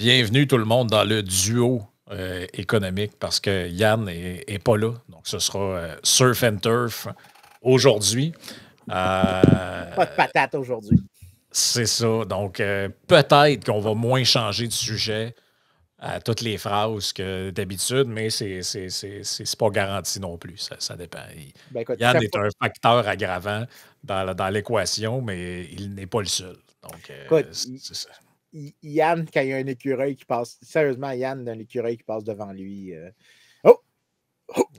Bienvenue tout le monde dans le duo économique parce que Yann est pas là. Donc, ce sera Surf and Turf aujourd'hui. Pas de patate aujourd'hui. C'est ça. Donc, peut-être qu'on va moins changer de sujet à toutes les phrases que d'habitude, mais c'est pas garanti non plus. Ça dépend. Ben écoute, Yann est un facteur aggravant dans l'équation, mais il n'est pas le seul. Donc, écoute, c'est ça. Yann, quand il y a un écureuil qui passe, sérieusement, Yann, d'un écureuil qui passe devant lui. Oh!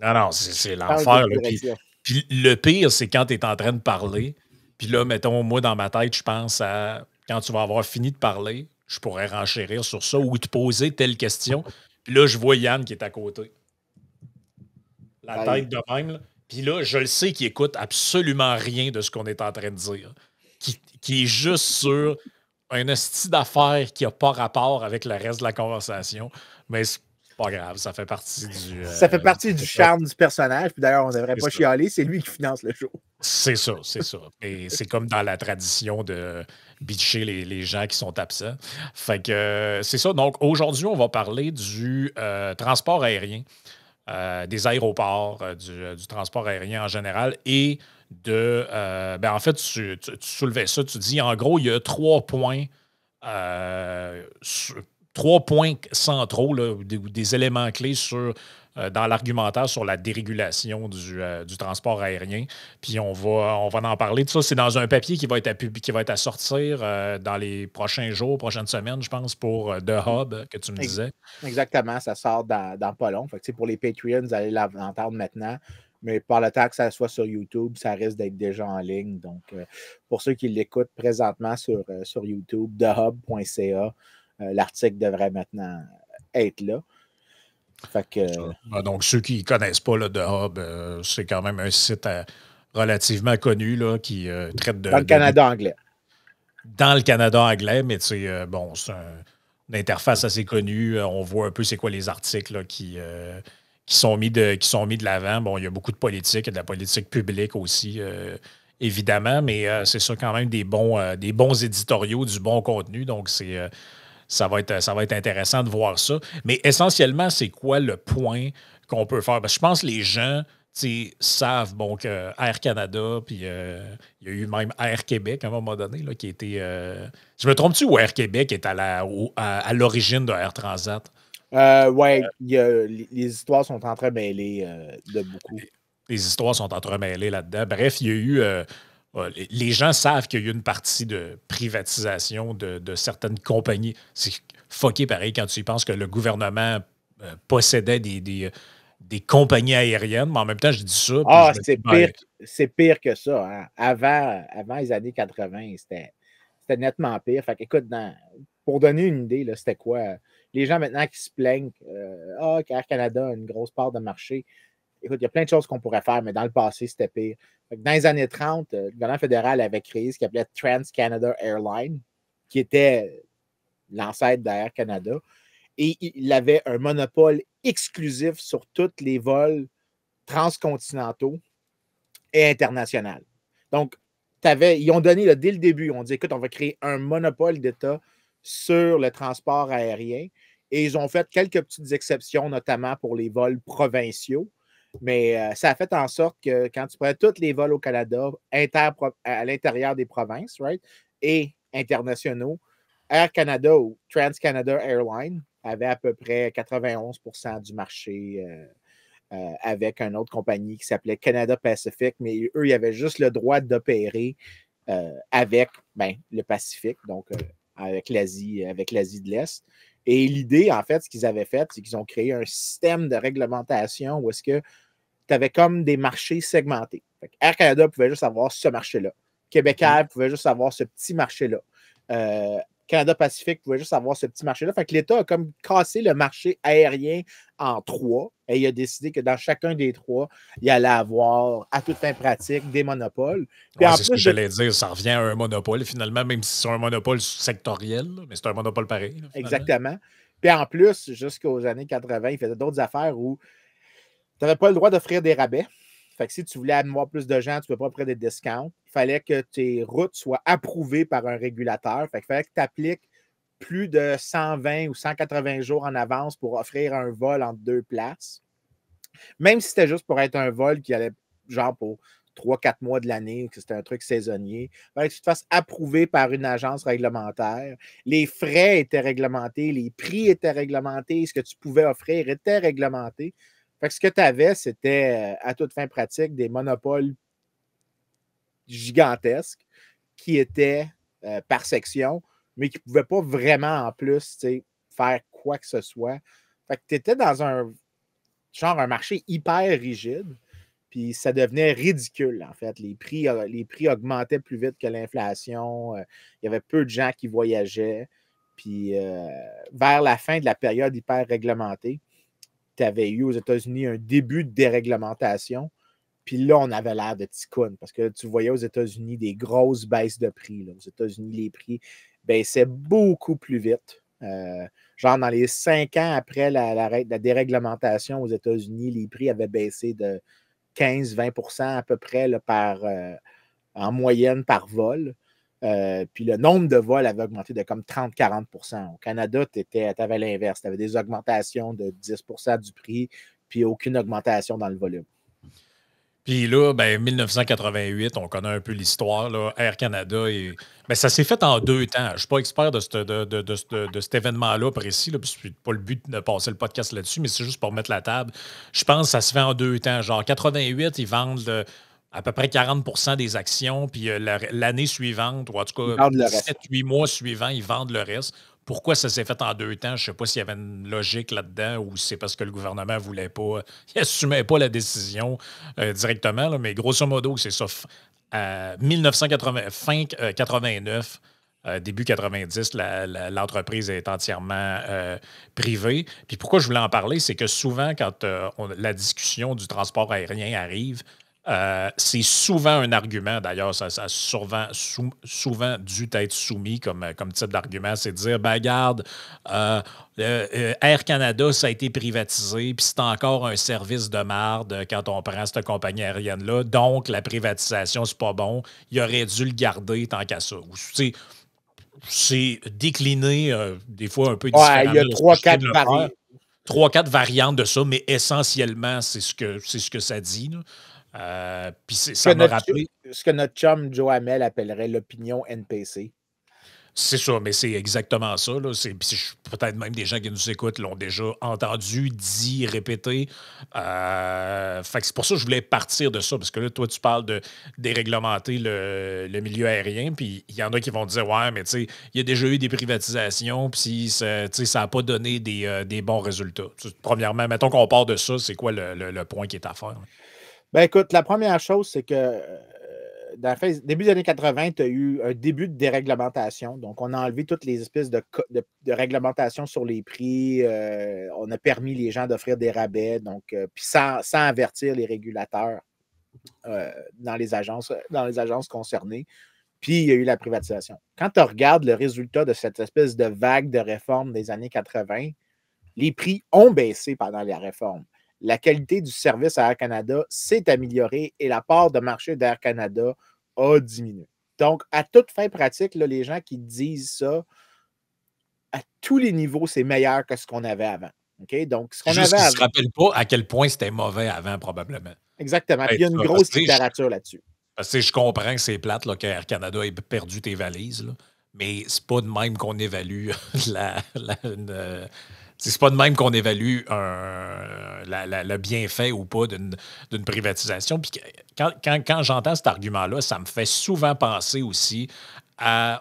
Non, c'est Change de l'enfer. direction. Puis le pire, c'est quand tu es en train de parler. Puis là, mettons, moi, dans ma tête, je pense à quand tu vas avoir fini de parler, je pourrais renchérir sur ça ou te poser telle question. Puis là, je vois Yann qui est à côté. La Aïe. tête de même. Là. Puis là, je le sais qu'il écoute absolument rien de ce qu'on est en train de dire. Qui est juste sur un hostie d'affaires qui n'a pas rapport avec le reste de la conversation. Mais c'est pas grave, ça fait partie du. Ça fait partie du charme du personnage. Puis d'ailleurs, on ne devrait pas ça. chialer. C'est lui qui finance le show. C'est ça, c'est ça. Et c'est comme dans la tradition de bitcher les gens qui sont absents. Fait que c'est ça. Donc aujourd'hui, on va parler du transport aérien, des aéroports, du transport aérien en général et de. En fait, tu soulevais ça, tu dis en gros, il y a 3 points. euh, sur- 3 points centraux, là, des éléments clés dans l'argumentaire sur la dérégulation du transport aérien. Puis on va en parler de ça. C'est dans un papier qui va être à sortir dans les prochains jours, prochaines semaines, je pense, pour The Hub que tu me disais. Exactement, ça sort dans pas long. Fait que, pour les Patreons, vous allez l'entendre maintenant. Mais par le temps que ça soit sur YouTube, ça risque d'être déjà en ligne. Donc, pour ceux qui l'écoutent présentement sur YouTube, thehub.ca, l'article devrait maintenant être là. Fait que, Donc, ceux qui ne connaissent pas The Hub, c'est quand même un site relativement connu là, qui traite dans le Canada anglais. dans le Canada anglais, mais c'est une interface assez connue. On voit un peu c'est quoi les articles là, qui sont mis de l'avant. Bon, il y a beaucoup de politique, il y a de la politique publique aussi, évidemment, mais c'est ça quand même des bons éditoriaux, du bon contenu. Donc, ça va être intéressant de voir ça. Mais essentiellement, c'est quoi le point qu'on peut faire? Parce que je pense que les gens savent que Air Canada, puis il y a eu même Air Québec à un moment donné, là, qui était. Je me trompe-tu ou Air Québec est à l'origine de Air Transat? Ouais, les histoires sont entremêlées de beaucoup. Les histoires sont entremêlées là-dedans. Bref, il y a eu. Les gens savent qu'il y a eu une partie de privatisation de certaines compagnies. C'est fucké pareil quand tu y penses que le gouvernement possédait des compagnies aériennes, mais en même temps, je dis ça. Puis je me dis, c'est pire que ça. Hein. Avant les années 80, c'était nettement pire. Fait écoute, pour donner une idée, c'était quoi? Les gens maintenant qui se plaignent qu'Air Canada a une grosse part de marché. Écoute, il y a plein de choses qu'on pourrait faire, mais dans le passé, c'était pire. Dans les années 30, le gouvernement fédéral avait créé ce qu'il appelait Trans-Canada Airlines, qui était l'ancêtre d'Air Canada. Et il avait un monopole exclusif sur tous les vols transcontinentaux et internationaux. Donc, ils ont donné dès le début, on dit, écoute, on va créer un monopole d'État sur le transport aérien. Et ils ont fait quelques petites exceptions, notamment pour les vols provinciaux. Mais ça a fait en sorte que quand tu prends tous les vols au Canada, à l'intérieur des provinces, right, et internationaux, Air Canada ou Trans-Canada Airlines avait à peu près 91% du marché avec une autre compagnie qui s'appelait Canada Pacific, mais eux, ils avaient juste le droit d'opérer avec le Pacifique, donc avec l'Asie de l'Est. Et l'idée, en fait, ce qu'ils avaient fait, c'est qu'ils ont créé un système de réglementation où est-ce que tu avais comme des marchés segmentés. Air Canada pouvait juste avoir ce marché-là. Québec Air pouvait juste avoir ce petit marché-là. Canada Pacifique pouvait juste avoir ce petit marché-là. Fait que l'État a comme cassé le marché aérien en 3 et il a décidé que dans chacun des 3, il allait avoir, à toute fin pratique, des monopoles. Puis c'est ce que j'allais dire. Ça revient à un monopole, finalement, même si c'est un monopole sectoriel, mais c'est un monopole pareil. Là, exactement. Puis en plus, jusqu'aux années 80, il faisait d'autres affaires où tu n'avais pas le droit d'offrir des rabais. Fait que si tu voulais avoir plus de gens, tu ne peux pas offrir des discounts. Il fallait que tes routes soient approuvées par un régulateur. Fait qu'il fallait que tu appliques plus de 120 ou 180 jours en avance pour offrir un vol entre deux places. Même si c'était juste pour être un vol qui allait, genre, pour 3-4 mois de l'année, que c'était un truc saisonnier, il fallait que tu te fasses approuver par une agence réglementaire. Les frais étaient réglementés, les prix étaient réglementés, ce que tu pouvais offrir était réglementé. Fait que ce que tu avais, c'était, à toute fin pratique, des monopoles gigantesques qui étaient par section, mais qui ne pouvaient pas vraiment, en plus, faire quoi que ce soit. Fait que tu étais dans un marché hyper rigide, puis ça devenait ridicule, en fait. Les prix augmentaient plus vite que l'inflation. Il y avait peu de gens qui voyageaient. Puis vers la fin de la période hyper réglementée, tu avais eu aux États-Unis un début de déréglementation. Puis là, on avait l'air de ticounes parce que tu voyais aux États-Unis des grosses baisses de prix. Là. Aux États-Unis, les prix baissaient beaucoup plus vite. Genre, dans les 5 ans après la déréglementation aux États-Unis, les prix avaient baissé de 15-20 à peu près là, en moyenne par vol. Puis le nombre de vols avait augmenté de comme 30-40 Au Canada, tu avais l'inverse. Tu avais des augmentations de 10 du prix, puis aucune augmentation dans le volume. Puis là, ben, 1988, on connaît un peu l'histoire. Là, Air Canada, ben, ça s'est fait en 2 temps. Je ne suis pas expert de cet événement-là précis, là, puis c'est pas le but de passer le podcast là-dessus, mais c'est juste pour mettre la table. Je pense que ça se fait en 2 temps. Genre, 88, ils vendent à peu près 40 des actions, puis l'année suivante, ou en tout cas 7-8 mois suivants, ils vendent le reste. Pourquoi ça s'est fait en 2 temps? Je ne sais pas s'il y avait une logique là-dedans ou c'est parce que le gouvernement ne voulait pas, il n'assumait pas la décision directement, là, mais grosso modo, c'est ça. 1980, fin 89, début 90, l'entreprise est entièrement privée. Puis pourquoi je voulais en parler, c'est que souvent, quand la discussion du transport aérien arrive, c'est souvent un argument, d'ailleurs, ça a souvent dû être soumis comme type d'argument, c'est de dire, ben regarde, Air Canada, ça a été privatisé, puis c'est encore un service de marde quand on prend cette compagnie aérienne-là, donc la privatisation, c'est pas bon, il aurait dû le garder tant qu'à ça. C'est décliné des fois un peu différemment. Il y a 3-4 variantes de ça, mais essentiellement, c'est ce que ça dit. Puis ça m'a rappelé. Ce que notre chum Joe Hamel appellerait l'opinion NPC. C'est ça, mais c'est exactement ça. Là. Peut-être même des gens qui nous écoutent l'ont déjà entendu, dit, répété. Fait que c'est pour ça que je voulais partir de ça, parce que là, toi, tu parles de déréglementer le milieu aérien, puis il y en a qui vont te dire, ouais, mais tu sais, il y a déjà eu des privatisations, puis ça n'a pas donné des bons résultats. Premièrement, mettons qu'on part de ça, c'est quoi le point qui est à faire? Ben écoute, la première chose, c'est que début des années 80, tu as eu un début de déréglementation. Donc, on a enlevé toutes les espèces de réglementation sur les prix. On a permis les gens d'offrir des rabais, donc, puis sans avertir les régulateurs dans les agences concernées. Puis, il y a eu la privatisation. Quand tu regardes le résultat de cette espèce de vague de réforme des années 80, les prix ont baissé pendant la réforme. La qualité du service à Air Canada s'est améliorée et la part de marché d'Air Canada a diminué. Donc, à toute fin pratique, là, les gens qui disent ça, à tous les niveaux, c'est meilleur que ce qu'on avait avant. Okay? Donc, ce qu'on avait avant. Je ne se rappelle pas à quel point c'était mauvais avant, probablement. Exactement. Puis il y a une grosse littérature là-dessus. Parce que je comprends que c'est plate là, qu'Air Canada ait perdu tes valises, là, mais c'est pas de même qu'on évalue c'est pas de même qu'on évalue le bienfait ou pas d'une privatisation. Puis quand j'entends cet argument-là, ça me fait souvent penser aussi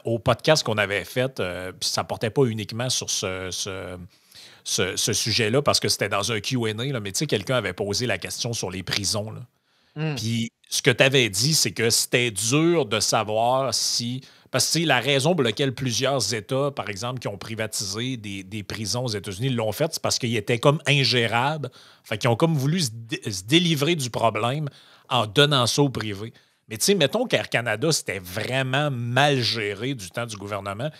au podcast qu'on avait fait. Puis ça ne portait pas uniquement sur ce sujet-là parce que c'était dans un Q&A, là, mais tu sais, quelqu'un avait posé la question sur les prisons. Là. Puis ce que tu avais dit, c'est que c'était dur de savoir si... Parce que la raison pour laquelle plusieurs États, par exemple, qui ont privatisé des prisons aux États-Unis, l'ont fait, c'est parce qu'ils étaient comme ingérables. Fait qu'ils ont comme voulu se délivrer du problème en donnant ça au privé. Mais tu sais, mettons qu'Air Canada, c'était vraiment mal géré du temps du gouvernement.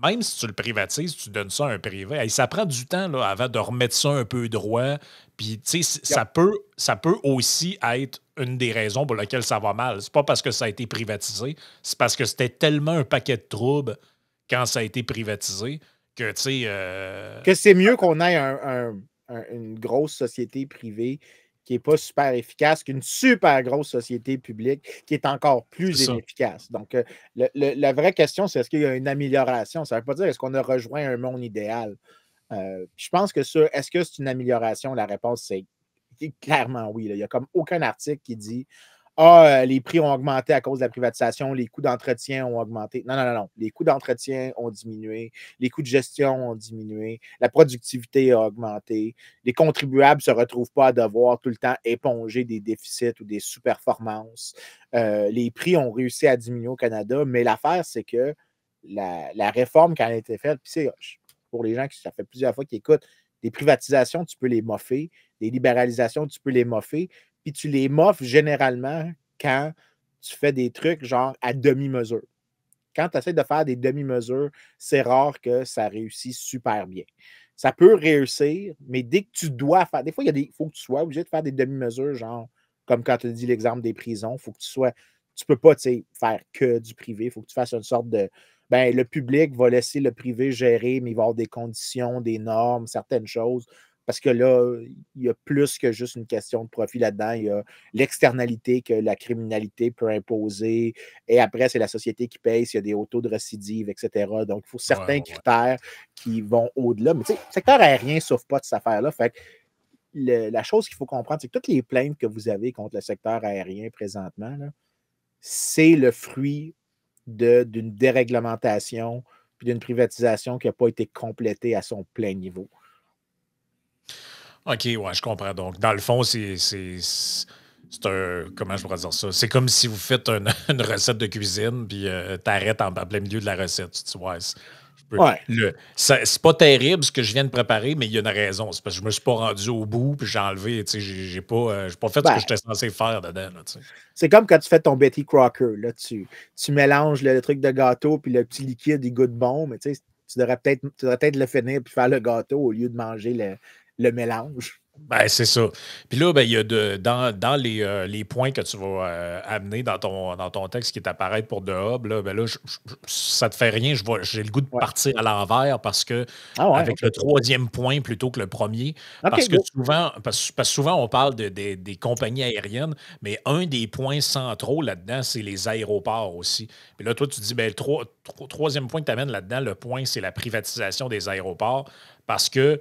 Même si tu le privatises, tu donnes ça à un privé. Et ça prend du temps là, avant de remettre ça un peu droit. Puis, tu sais, ça peut aussi être une des raisons pour lesquelles ça va mal. C'est pas parce que ça a été privatisé, c'est parce que c'était tellement un paquet de troubles quand ça a été privatisé que, tu sais, Que c'est mieux qu'on ait une grosse société privée qui n'est pas super efficace qu'une super grosse société publique qui est encore c'est plus ça. inefficace. Donc, la vraie question, c'est est-ce qu'il y a une amélioration? Ça ne veut pas dire est-ce qu'on a rejoint un monde idéal. Je pense que ça, est-ce que c'est une amélioration? La réponse, c'est clairement oui. Là. Il n'y a comme aucun article qui dit ah, les prix ont augmenté à cause de la privatisation, les coûts d'entretien ont augmenté. Non, non, non, non. Les coûts d'entretien ont diminué, les coûts de gestion ont diminué, la productivité a augmenté, les contribuables ne se retrouvent pas à devoir tout le temps éponger des déficits ou des sous-performances. Les prix ont réussi à diminuer au Canada, mais l'affaire, c'est que la réforme, quand elle a été faite, puis c'est pour les gens qui, ça fait plusieurs fois qu'ils écoutent, des privatisations, tu peux les moffer, des libéralisations, tu peux les moffer, puis tu les moffes généralement quand tu fais des trucs genre à demi-mesure. Quand tu essaies de faire des demi-mesures, c'est rare que ça réussisse super bien. Ça peut réussir, mais dès que tu dois faire, des fois, il faut que tu sois obligé de faire des demi-mesures, genre, comme quand tu as dit l'exemple des prisons, il faut que tu peux pas faire que du privé, il faut que tu fasses une sorte de, ben, le public va laisser le privé gérer, mais il va y avoir des conditions, des normes, certaines choses. Parce que là, il y a plus que juste une question de profit là-dedans. Il y a l'externalité que la criminalité peut imposer. Et après, c'est la société qui paye s'il y a des hauts taux de récidive, etc. Donc, il faut Ouais, certains ouais, ouais. critères qui vont au-delà. Mais tu sais, le secteur aérien ne souffre pas de cette affaire-là. Fait que la chose qu'il faut comprendre, c'est que toutes les plaintes que vous avez contre le secteur aérien présentement, c'est le fruit d'une déréglementation puis d'une privatisation qui n'a pas été complétée à son plein niveau. OK, ouais, je comprends. Donc, dans le fond, c'est un. Comment je pourrais dire ça? C'est comme si vous faites une recette de cuisine, puis t'arrêtes en plein milieu de la recette. Tu dis, ouais, Ouais. c'est pas terrible ce que je viens de préparer, mais il y a une raison. C'est parce que je me suis pas rendu au bout, puis j'ai enlevé, tu sais, j'ai pas fait ce que Ben, j'étais censé faire dedans, là, tu sais. c'est comme quand tu fais ton Betty Crocker. Là, tu mélanges le truc de gâteau puis le petit liquide, il goûte bon, mais tu sais, tu devrais peut-être le finir puis faire le gâteau au lieu de manger le mélange. Ben, c'est ça. Puis là, ben, il y a dans les points que tu vas amener dans ton texte qui est apparaître pour The Hub, là, ben là, ça te fait rien. J'ai le goût de Ouais. partir à l'envers parce que Ah ouais, avec ok, le cool. troisième point plutôt que le premier, Ok, parce que go. souvent on parle des compagnies aériennes, mais un des points centraux là-dedans, c'est les aéroports aussi. Puis là, toi, tu dis, ben, troisième point que tu amènes là-dedans, le point, c'est la privatisation des aéroports. Parce que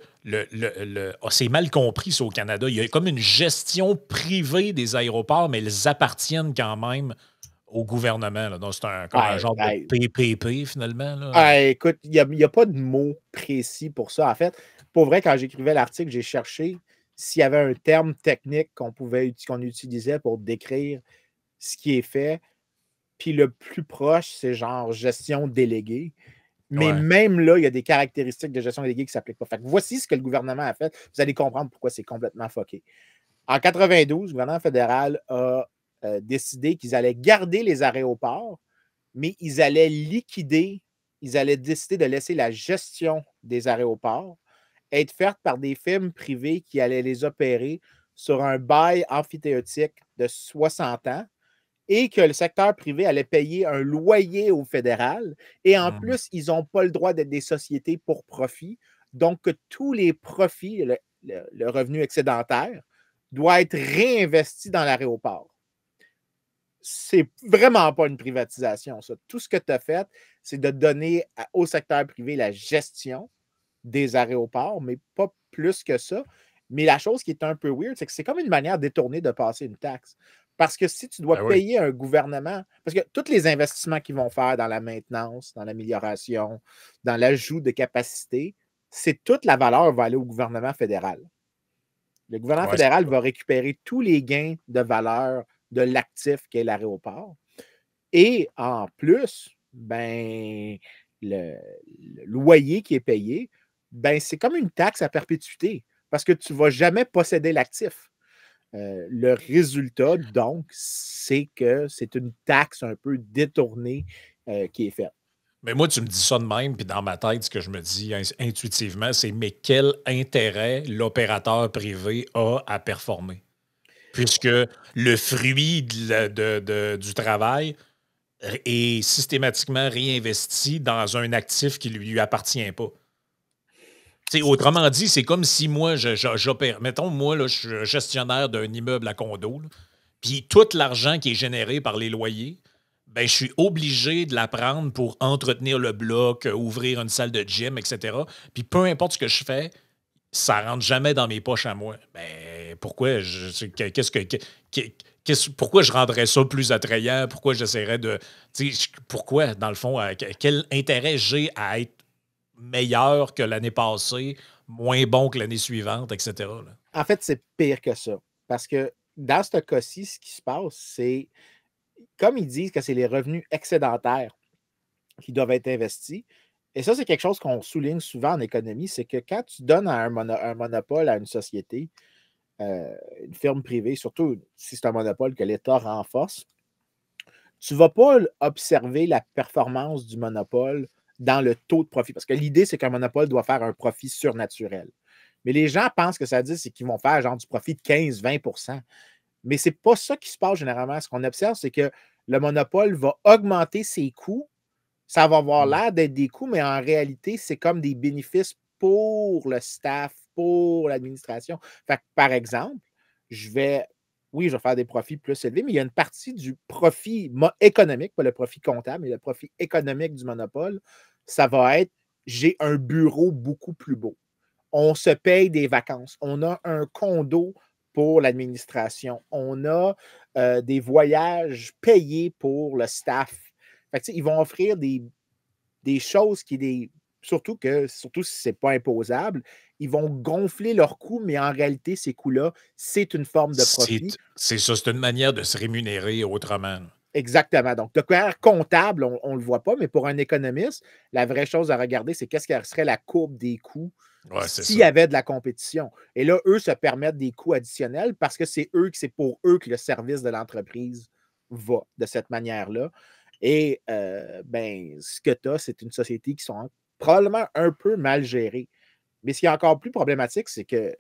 c'est mal compris, ça, au Canada. Il y a comme une gestion privée des aéroports, mais ils appartiennent quand même au gouvernement, là. Donc, comme un Ouais, genre de ouais. PPP, finalement, là. Écoute, il y a pas de mot précis pour ça. En fait, pour vrai, quand j'écrivais l'article, j'ai cherché s'il y avait un terme technique qu'on utilisait pour décrire ce qui est fait. Puis le plus proche, c'est genre gestion déléguée. Mais Ouais. même là, il y a des caractéristiques de gestion déléguée qui ne s'appliquent pas. Fait que voici ce que le gouvernement a fait. Vous allez comprendre pourquoi c'est complètement fucké. En 92, le gouvernement fédéral a décidé qu'ils allaient garder les aéroports, mais ils allaient décider de laisser la gestion des aéroports être faite par des firmes privées qui allaient les opérer sur un bail amphithéotique de 60 ans et que le secteur privé allait payer un loyer au fédéral. Et en Hmm. plus, ils n'ont pas le droit d'être des sociétés pour profit. Donc, que tous les profits, le revenu excédentaire, doit être réinvesti dans l'aéroport. C'est vraiment pas une privatisation, ça. Tout ce que tu as fait, c'est de donner au secteur privé la gestion des aéroports, mais pas plus que ça. Mais la chose qui est un peu weird, c'est que c'est comme une manière détournée de passer une taxe. Parce que si tu dois Ben oui. payer un gouvernement, parce que tous les investissements qu'ils vont faire dans la maintenance, dans l'amélioration, dans l'ajout de capacité, c'est toute la valeur va aller au gouvernement fédéral. Le gouvernement Ouais, c'est fédéral ça. va récupérer tous les gains de valeur de l'actif qu'est l'aéroport. Et en plus, ben, le loyer qui est payé, ben, c'est comme une taxe à perpétuité parce que tu ne vas jamais posséder l'actif. Le résultat, donc, c'est que c'est une taxe un peu détournée qui est faite. Mais moi, tu me dis ça de même, puis dans ma tête, ce que je me dis intuitivement, c'est mais quel intérêt l'opérateur privé a à performer? Puisque le fruit du travail est systématiquement réinvesti dans un actif qui ne lui appartient pas. Autrement dit, c'est comme si moi, j'opère. Mettons, moi, là, je suis gestionnaire d'un immeuble à condo, là, puis tout l'argent qui est généré par les loyers, ben, je suis obligé de la prendre pour entretenir le bloc, ouvrir une salle de gym, etc. Puis peu importe ce que je fais, ça rentre jamais dans mes poches à moi. Ben, pourquoi pourquoi je rendrais ça plus attrayant? Pourquoi j'essaierais de. Pourquoi, dans le fond, quel intérêt j'ai à être meilleur que l'année passée, moins bon que l'année suivante, etc. là? En fait, c'est pire que ça. Parce que dans ce cas-ci, ce qui se passe, c'est comme ils disent que c'est les revenus excédentaires qui doivent être investis. Et ça, c'est quelque chose qu'on souligne souvent en économie, c'est que quand tu donnes un monopole à une société, une firme privée, surtout si c'est un monopole que l'État renforce, tu ne vas pas observer la performance du monopole dans le taux de profit. Parce que l'idée, c'est qu'un monopole doit faire un profit surnaturel. Mais les gens pensent que ça dit, c'est qu'ils vont faire genre du profit de 15-20 %. Mais ce n'est pas ça qui se passe généralement. Ce qu'on observe, c'est que le monopole va augmenter ses coûts. Ça va avoir l'air d'être des coûts, mais en réalité, c'est comme des bénéfices pour le staff, pour l'administration. Fait que, par exemple, oui, je vais faire des profits plus élevés, mais il y a une partie du profit économique, pas le profit comptable, mais le profit économique du monopole, ça va être j'ai un bureau beaucoup plus beau. On se paye des vacances. On a un condo pour l'administration. On a des voyages payés pour le staff. Fait que, ils vont offrir des choses surtout si ce n'est pas imposable, ils vont gonfler leurs coûts, mais en réalité, ces coûts-là, c'est une forme de profit. C'est ça, c'est une manière de se rémunérer autrement. Exactement. Donc, de quoi comptable, on ne le voit pas, mais pour un économiste, la vraie chose à regarder, c'est qu'est-ce qui serait la courbe des coûts Ouais, c'est s'il ça. y avait de la compétition. Et là, eux se permettent des coûts additionnels parce que c'est pour eux que le service de l'entreprise va de cette manière-là. Et ce que tu as, c'est une société qui sont probablement un peu mal gérées. Mais ce qui est encore plus problématique, c'est que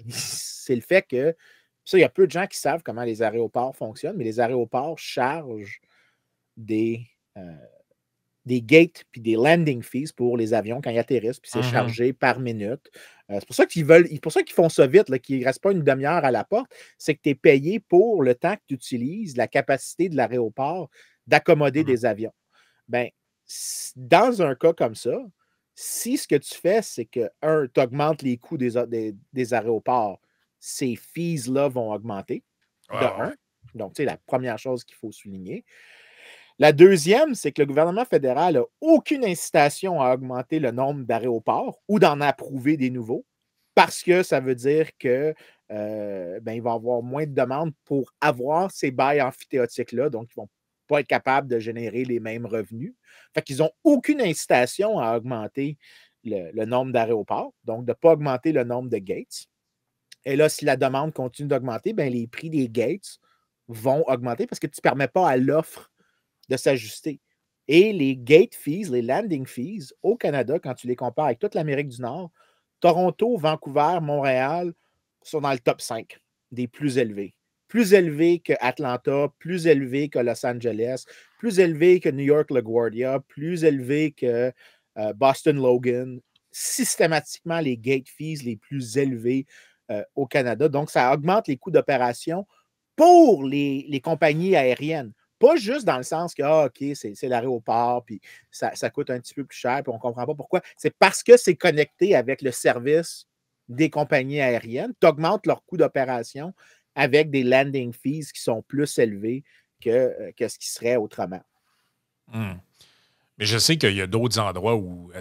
c'est le fait que ça, il y a peu de gens qui savent comment les aéroports fonctionnent, mais les aéroports chargent des, euh, des gates puis des landing fees pour les avions quand ils atterrissent, puis c'est chargé par minute. C'est pour ça qu'ils font ça vite, là, qu'il ne reste pas une demi-heure à la porte. C'est que tu es payé pour le temps que tu utilises la capacité de l'aéroport d'accommoder des avions. Ben, dans un cas comme ça, si ce que tu fais, c'est que, tu augmentes les coûts des aéroports, ces fees-là vont augmenter, de un. Donc, tu sais, la première chose qu'il faut souligner. La deuxième, c'est que le gouvernement fédéral n'a aucune incitation à augmenter le nombre d'aéroports ou d'en approuver des nouveaux parce que ça veut dire que il va y avoir moins de demandes pour avoir ces bails amphithéotiques-là, donc ils ne vont pas être capables de générer les mêmes revenus. Fait qu'ils n'ont aucune incitation à augmenter le nombre d'aéroports, donc de ne pas augmenter le nombre de gates. Et là, si la demande continue d'augmenter, les prix des gates vont augmenter parce que tu ne permets pas à l'offre de s'ajuster. Et les gate fees, les landing fees au Canada, quand tu les compares avec toute l'Amérique du Nord, Toronto, Vancouver, Montréal sont dans le top 5 des plus élevés. Plus élevés que Atlanta, plus élevés que Los Angeles, plus élevés que New York LaGuardia, plus élevés que Boston Logan. Systématiquement, les gate fees les plus élevés au Canada. Donc, ça augmente les coûts d'opération pour les compagnies aériennes. Pas juste dans le sens que, OK, c'est l'aéroport, puis ça coûte un petit peu plus cher, puis on ne comprend pas pourquoi. C'est parce que c'est connecté avec le service des compagnies aériennes. Tu augmentes leur coût d'opération avec des landing fees qui sont plus élevés que ce qui serait autrement. Mais je sais qu'il y a d'autres endroits où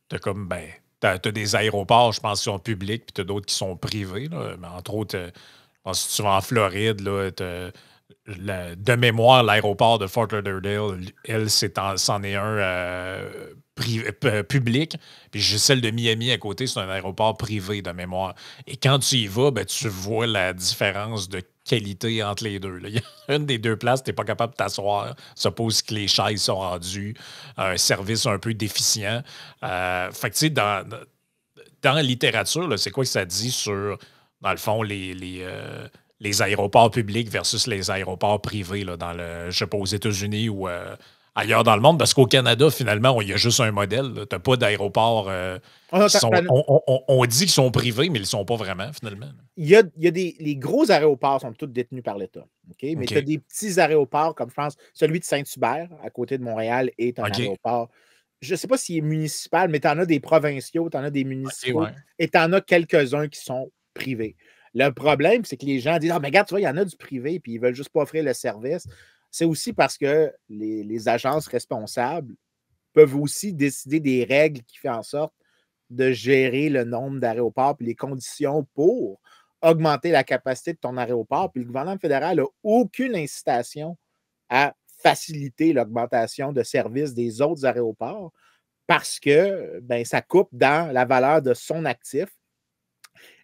tu as comme, t'as des aéroports, je pense, qui sont publics, puis tu as d'autres qui sont privés. Là. Mais entre autres, je pense que si tu vas en Floride, là, de mémoire, l'aéroport de Fort Lauderdale, elle, c'en est un public. Puis j'ai celle de Miami à côté, c'est un aéroport privé de mémoire. Et quand tu y vas, tu vois la différence de qualité entre les deux. Là. Il y a une des deux places, tu n'es pas capable de t'asseoir. Suppose que les chaises sont rendues à un service un peu déficient. Fait que tu sais, dans la littérature, là, c'est quoi que ça dit sur, dans le fond, les aéroports publics versus les aéroports privés, là, je sais pas, aux États-Unis ou ailleurs dans le monde, parce qu'au Canada, finalement, il y a juste un modèle. Tu n'as pas d'aéroports Oh, qui sont. On dit qu'ils sont privés, mais ils ne le sont pas vraiment, finalement. Il y a les gros aéroports sont tous détenus par l'État. Okay? Mais tu as des petits aéroports, comme je pense, celui de Saint-Hubert, à côté de Montréal, est un aéroport. Je ne sais pas s'il est municipal, mais tu en as des provinciaux, tu en as des municipaux, et tu en as quelques-uns qui sont privés. Le problème, c'est que les gens disent ah, mais regarde, tu vois, il y en a du privé, puis ils ne veulent juste pas offrir le service. C'est aussi parce que les agences responsables peuvent aussi décider des règles qui font en sorte de gérer le nombre d'aéroports et les conditions pour augmenter la capacité de ton aéroport. Puis le gouvernement fédéral n'a aucune incitation à faciliter l'augmentation de services des autres aéroports parce que ça coupe dans la valeur de son actif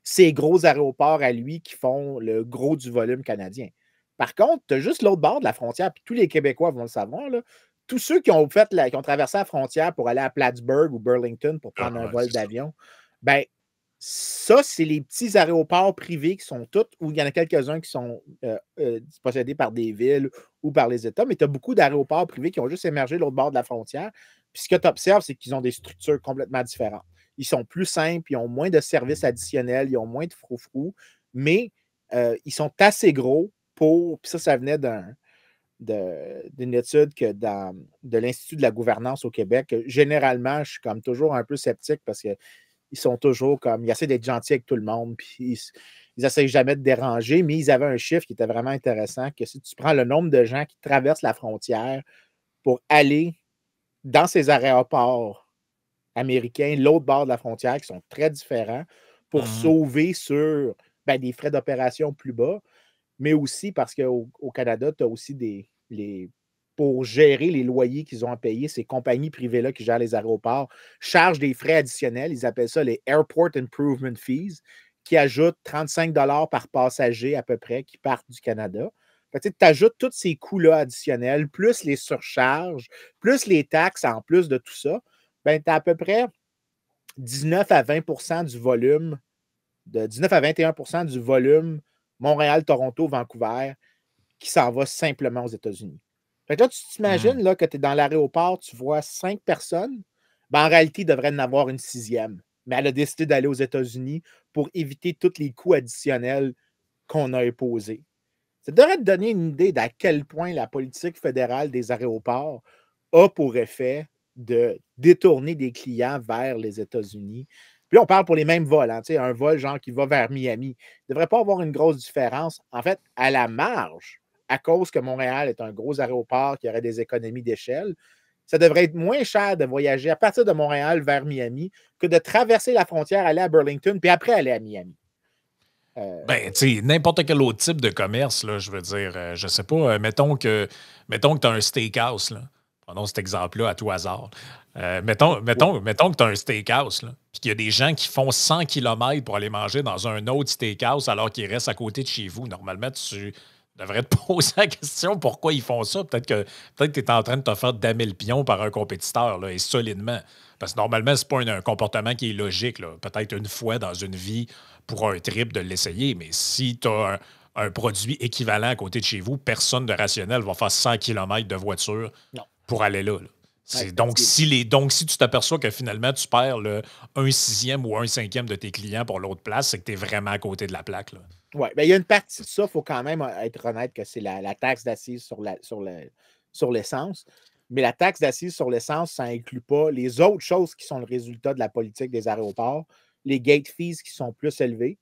ces gros aéroports à lui qui font le gros du volume canadien. Par contre, tu as juste l'autre bord de la frontière, puis tous les Québécois vont le savoir, là, tous ceux qui ont traversé la frontière pour aller à Plattsburgh ou Burlington pour prendre un vol d'avion, ben ça, c'est les petits aéroports privés qui sont tous, où il y en a quelques-uns qui sont possédés par des villes ou par les États, mais tu as beaucoup d'aéroports privés qui ont juste émergé de l'autre bord de la frontière. Puis ce que tu observes, c'est qu'ils ont des structures complètement différentes. Ils sont plus simples, ils ont moins de services additionnels, ils ont moins de froufrou, mais ils sont assez gros pour. Puis ça venait d'une étude de l'Institut de la gouvernance au Québec. Généralement, je suis comme toujours un peu sceptique parce qu'ils sont toujours comme. Ils essaient d'être gentils avec tout le monde, puis ils n'essayent jamais de déranger, mais ils avaient un chiffre qui était vraiment intéressant que si tu prends le nombre de gens qui traversent la frontière pour aller dans ces aéroports américains, l'autre bord de la frontière, qui sont très différents, pour sauver sur des frais d'opération plus bas, mais aussi parce qu'au Canada, tu as aussi pour gérer les loyers qu'ils ont à payer, ces compagnies privées-là qui gèrent les aéroports chargent des frais additionnels. Ils appellent ça les Airport Improvement Fees, qui ajoutent 35 par passager à peu près qui partent du Canada. Tu ajoutes tous ces coûts-là additionnels, plus les surcharges, plus les taxes en plus de tout ça. Tu as à peu près 19 à 20 du volume, de 19 à 21 du volume Montréal, Toronto, Vancouver, qui s'en va simplement aux États-Unis. Fait que là, tu t'imagines là, que tu es dans l'aéroport, tu vois 5 personnes, en réalité, il devrait en avoir une 6e. Mais elle a décidé d'aller aux États-Unis pour éviter tous les coûts additionnels qu'on a imposés. Ça devrait te donner une idée d'à quel point la politique fédérale des aéroports a pour effet de détourner des clients vers les États-Unis. Puis là, on parle pour les mêmes vols. Hein, un vol genre qui va vers Miami. Il ne devrait pas avoir une grosse différence. En fait, à la marge, à cause que Montréal est un gros aéroport qui aurait des économies d'échelle, ça devrait être moins cher de voyager à partir de Montréal vers Miami que de traverser la frontière, aller à Burlington, puis après aller à Miami. Tu sais, n'importe quel autre type de commerce, là, je veux dire, je sais pas, mettons que tu as un steakhouse, là. Prenons cet exemple-là à tout hasard. Mettons que tu as un steakhouse, puis qu'il y a des gens qui font 100 km pour aller manger dans un autre steakhouse alors qu'ils restent à côté de chez vous. Normalement, tu devrais te poser la question pourquoi ils font ça. Peut-être que tu es en train de te faire damer le pion par un compétiteur, là, et solidement. Parce que normalement, ce n'est pas un comportement qui est logique. Peut-être une fois dans une vie pour un trip de l'essayer, mais si tu as un produit équivalent à côté de chez vous, personne de rationnel va faire 100 km de voiture pour aller là. Ouais, donc, si tu t'aperçois que finalement, tu perds un 6e ou un 5e de tes clients pour l'autre place, c'est que tu es vraiment à côté de la plaque. Oui, il y a une partie de ça, il faut quand même être honnête que c'est la taxe d'assises sur l'essence. Mais la taxe d'assises sur l'essence, ça n'inclut pas les autres choses qui sont le résultat de la politique des aéroports, les gate fees qui sont plus élevés,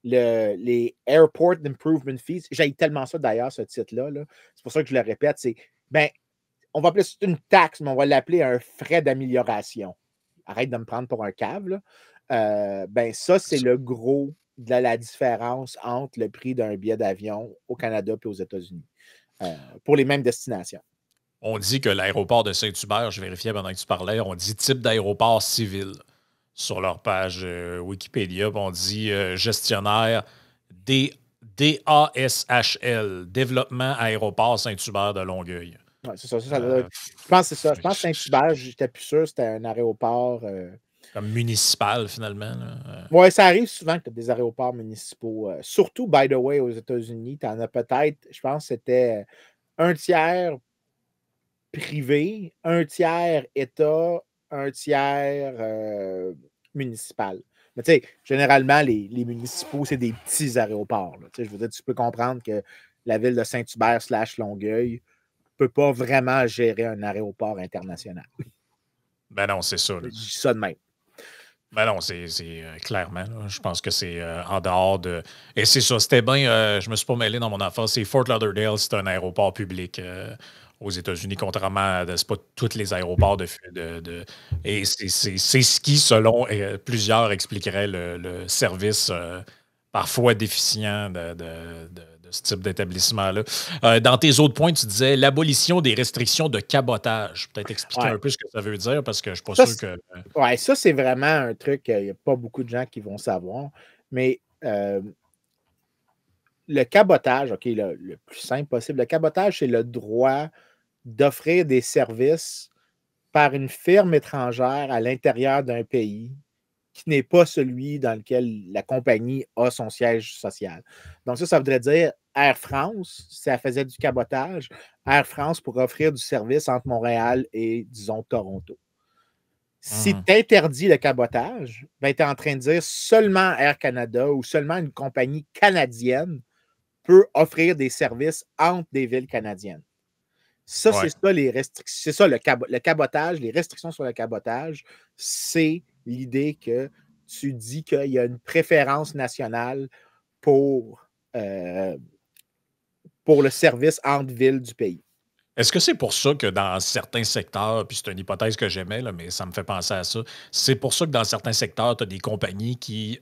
les Airport Improvement Fees. J'aille tellement ça d'ailleurs, ce titre-là. -là, c'est pour ça que je le répète. C'est, on va appeler ça une taxe, mais on va l'appeler un frais d'amélioration. Arrête de me prendre pour un cave. Là. Ça, c'est le gros de la différence entre le prix d'un billet d'avion au Canada et aux États-Unis pour les mêmes destinations. On dit que l'aéroport de Saint-Hubert, je vérifiais pendant que tu parlais, on dit type d'aéroport civil sur leur page Wikipédia. On dit gestionnaire DASHL, Développement Aéroport Saint-Hubert de Longueuil. Ouais, c'est ça. Je pense que c'est ça. Je pense que Saint-Hubert, j'étais plus sûr, c'était un aéroport. Comme municipal, finalement. Oui, ça arrive souvent que tu as des aéroports municipaux. Surtout, by the way, aux États-Unis, tu en as peut-être, je pense que c'était un tiers privé, un tiers État, un tiers municipal. Mais tu sais, généralement, les municipaux, c'est des petits aéroports. Là. Je veux dire, tu peux comprendre que la ville de Saint-Hubert/Longueuil ne peut pas vraiment gérer un aéroport international. Ben non, c'est ça. Là. Je dis ça de même. Ben non, c'est clairement. Là, je pense que c'est en dehors de. Et c'est ça, c'était bien. Je me suis pas mêlé dans mon affaire. C'est Fort Lauderdale, c'est un aéroport public aux États-Unis, contrairement à. C'est pas tous les aéroports et c'est ce qui, selon plusieurs, expliquerait le service parfois déficient de ce type d'établissement-là. Dans tes autres points, tu disais l'abolition des restrictions de cabotage. Peut-être expliquer un peu ce que ça veut dire parce que je ne suis pas sûr que. Oui, ça, c'est vraiment un truc qu'il n'y a pas beaucoup de gens qui vont savoir. Mais le cabotage, OK, le plus simple possible, le cabotage, c'est le droit d'offrir des services par une firme étrangère à l'intérieur d'un pays qui n'est pas celui dans lequel la compagnie a son siège social. Donc ça voudrait dire Air France, si elle faisait du cabotage, Air France pourrait offrir du service entre Montréal et, disons, Toronto. Si tu interdis le cabotage, ben, tu es en train de dire seulement Air Canada ou seulement une compagnie canadienne peut offrir des services entre des villes canadiennes. Ça, c'est ça les restrictions. C'est ça le cabotage, les restrictions sur le cabotage, c'est l'idée que tu dis qu'il y a une préférence nationale pour le service entre villes du pays. Est-ce que c'est pour ça que dans certains secteurs, puis c'est une hypothèse que j'aimais, là, mais ça me fait penser à ça, c'est pour ça que dans certains secteurs, tu as des compagnies qui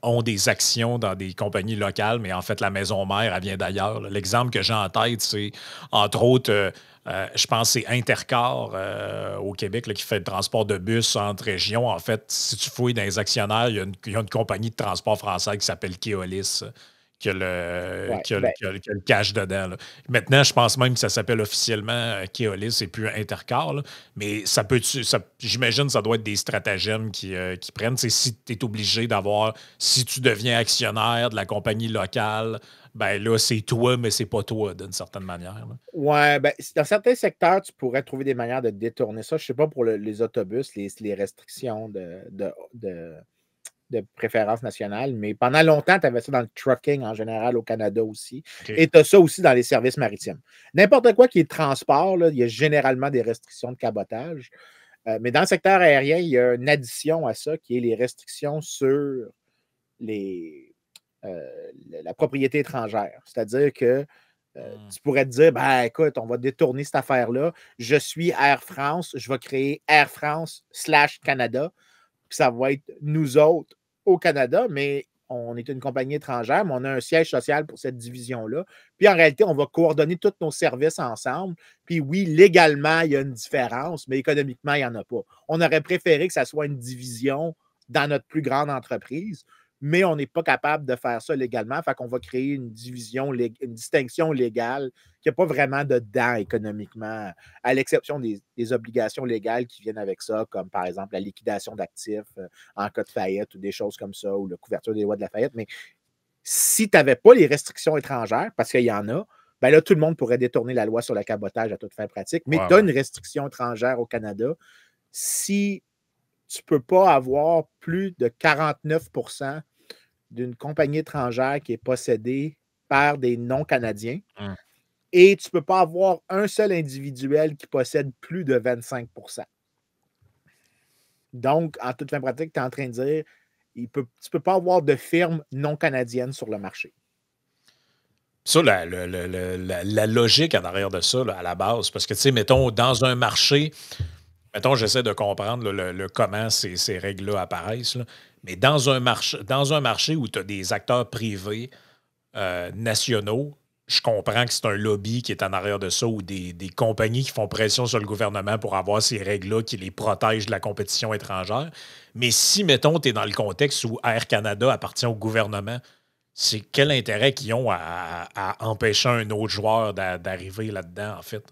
ont des actions dans des compagnies locales, mais en fait, la maison mère, elle vient d'ailleurs. Là. L'exemple que j'ai en tête, c'est entre autres, je pense que c'est Intercar au Québec là, qui fait le transport de bus entre régions. En fait, si tu fouilles dans les actionnaires, il y a une compagnie de transport français qui s'appelle Keolis qui a le cash dedans. Là. Maintenant, je pense même que ça s'appelle officiellement Keolis et plus Intercar. Là. Mais j'imagine que ça doit être des stratagèmes qui prennent. C'est si tu es obligé d'avoir, si tu deviens actionnaire de la compagnie locale, ben là, c'est toi, mais c'est pas toi, d'une certaine manière. Oui, ben, dans certains secteurs, tu pourrais trouver des manières de détourner ça. Je ne sais pas pour les autobus, les restrictions de préférence nationale, mais pendant longtemps, tu avais ça dans le trucking en général au Canada aussi. Okay. Et tu as ça aussi dans les services maritimes. N'importe quoi qui est transport, là, il y a généralement des restrictions de cabotage. Mais dans le secteur aérien, il y a une addition à ça qui est les restrictions sur la propriété étrangère. C'est-à-dire que tu pourrais te dire, ben écoute, on va détourner cette affaire-là. Je suis Air France, je vais créer Air France/Canada. Puis ça va être nous autres au Canada, mais on est une compagnie étrangère, mais on a un siège social pour cette division-là. Puis en réalité, on va coordonner tous nos services ensemble. Puis oui, légalement, il y a une différence, mais économiquement, il n'y en a pas. On aurait préféré que ça soit une division dans notre plus grande entreprise, mais on n'est pas capable de faire ça légalement. Fait qu'on va créer une division, une distinction légale qui n'a pas vraiment de dents économiquement, à l'exception des obligations légales qui viennent avec ça, comme par exemple la liquidation d'actifs en cas de faillite ou des choses comme ça, ou la couverture des lois de la faillite. Mais si tu n'avais pas les restrictions étrangères, parce qu'il y en a, ben là, tout le monde pourrait détourner la loi sur le cabotage à toute fin pratique. Mais tu as une restriction étrangère au Canada. Si tu ne peux pas avoir plus de 49% d'une compagnie étrangère qui est possédée par des non-Canadiens. Et tu ne peux pas avoir un seul individuel qui possède plus de 25%. Donc, en toute fin pratique, tu es en train de dire tu ne peux pas avoir de firme non canadienne sur le marché. Ça, la logique en arrière de ça, là, à la base, parce que, tu sais, mettons, dans un marché, mettons, j'essaie de comprendre là, comment ces règles-là apparaissent, là, mais dans un marché où tu as des acteurs privés nationaux, je comprends que c'est un lobby qui est en arrière de ça ou des compagnies qui font pression sur le gouvernement pour avoir ces règles-là qui les protègent de la compétition étrangère. Mais si, mettons, tu es dans le contexte où Air Canada appartient au gouvernement, c'est quel intérêt qu'ils ont à empêcher un autre joueur d'arriver là-dedans, en fait?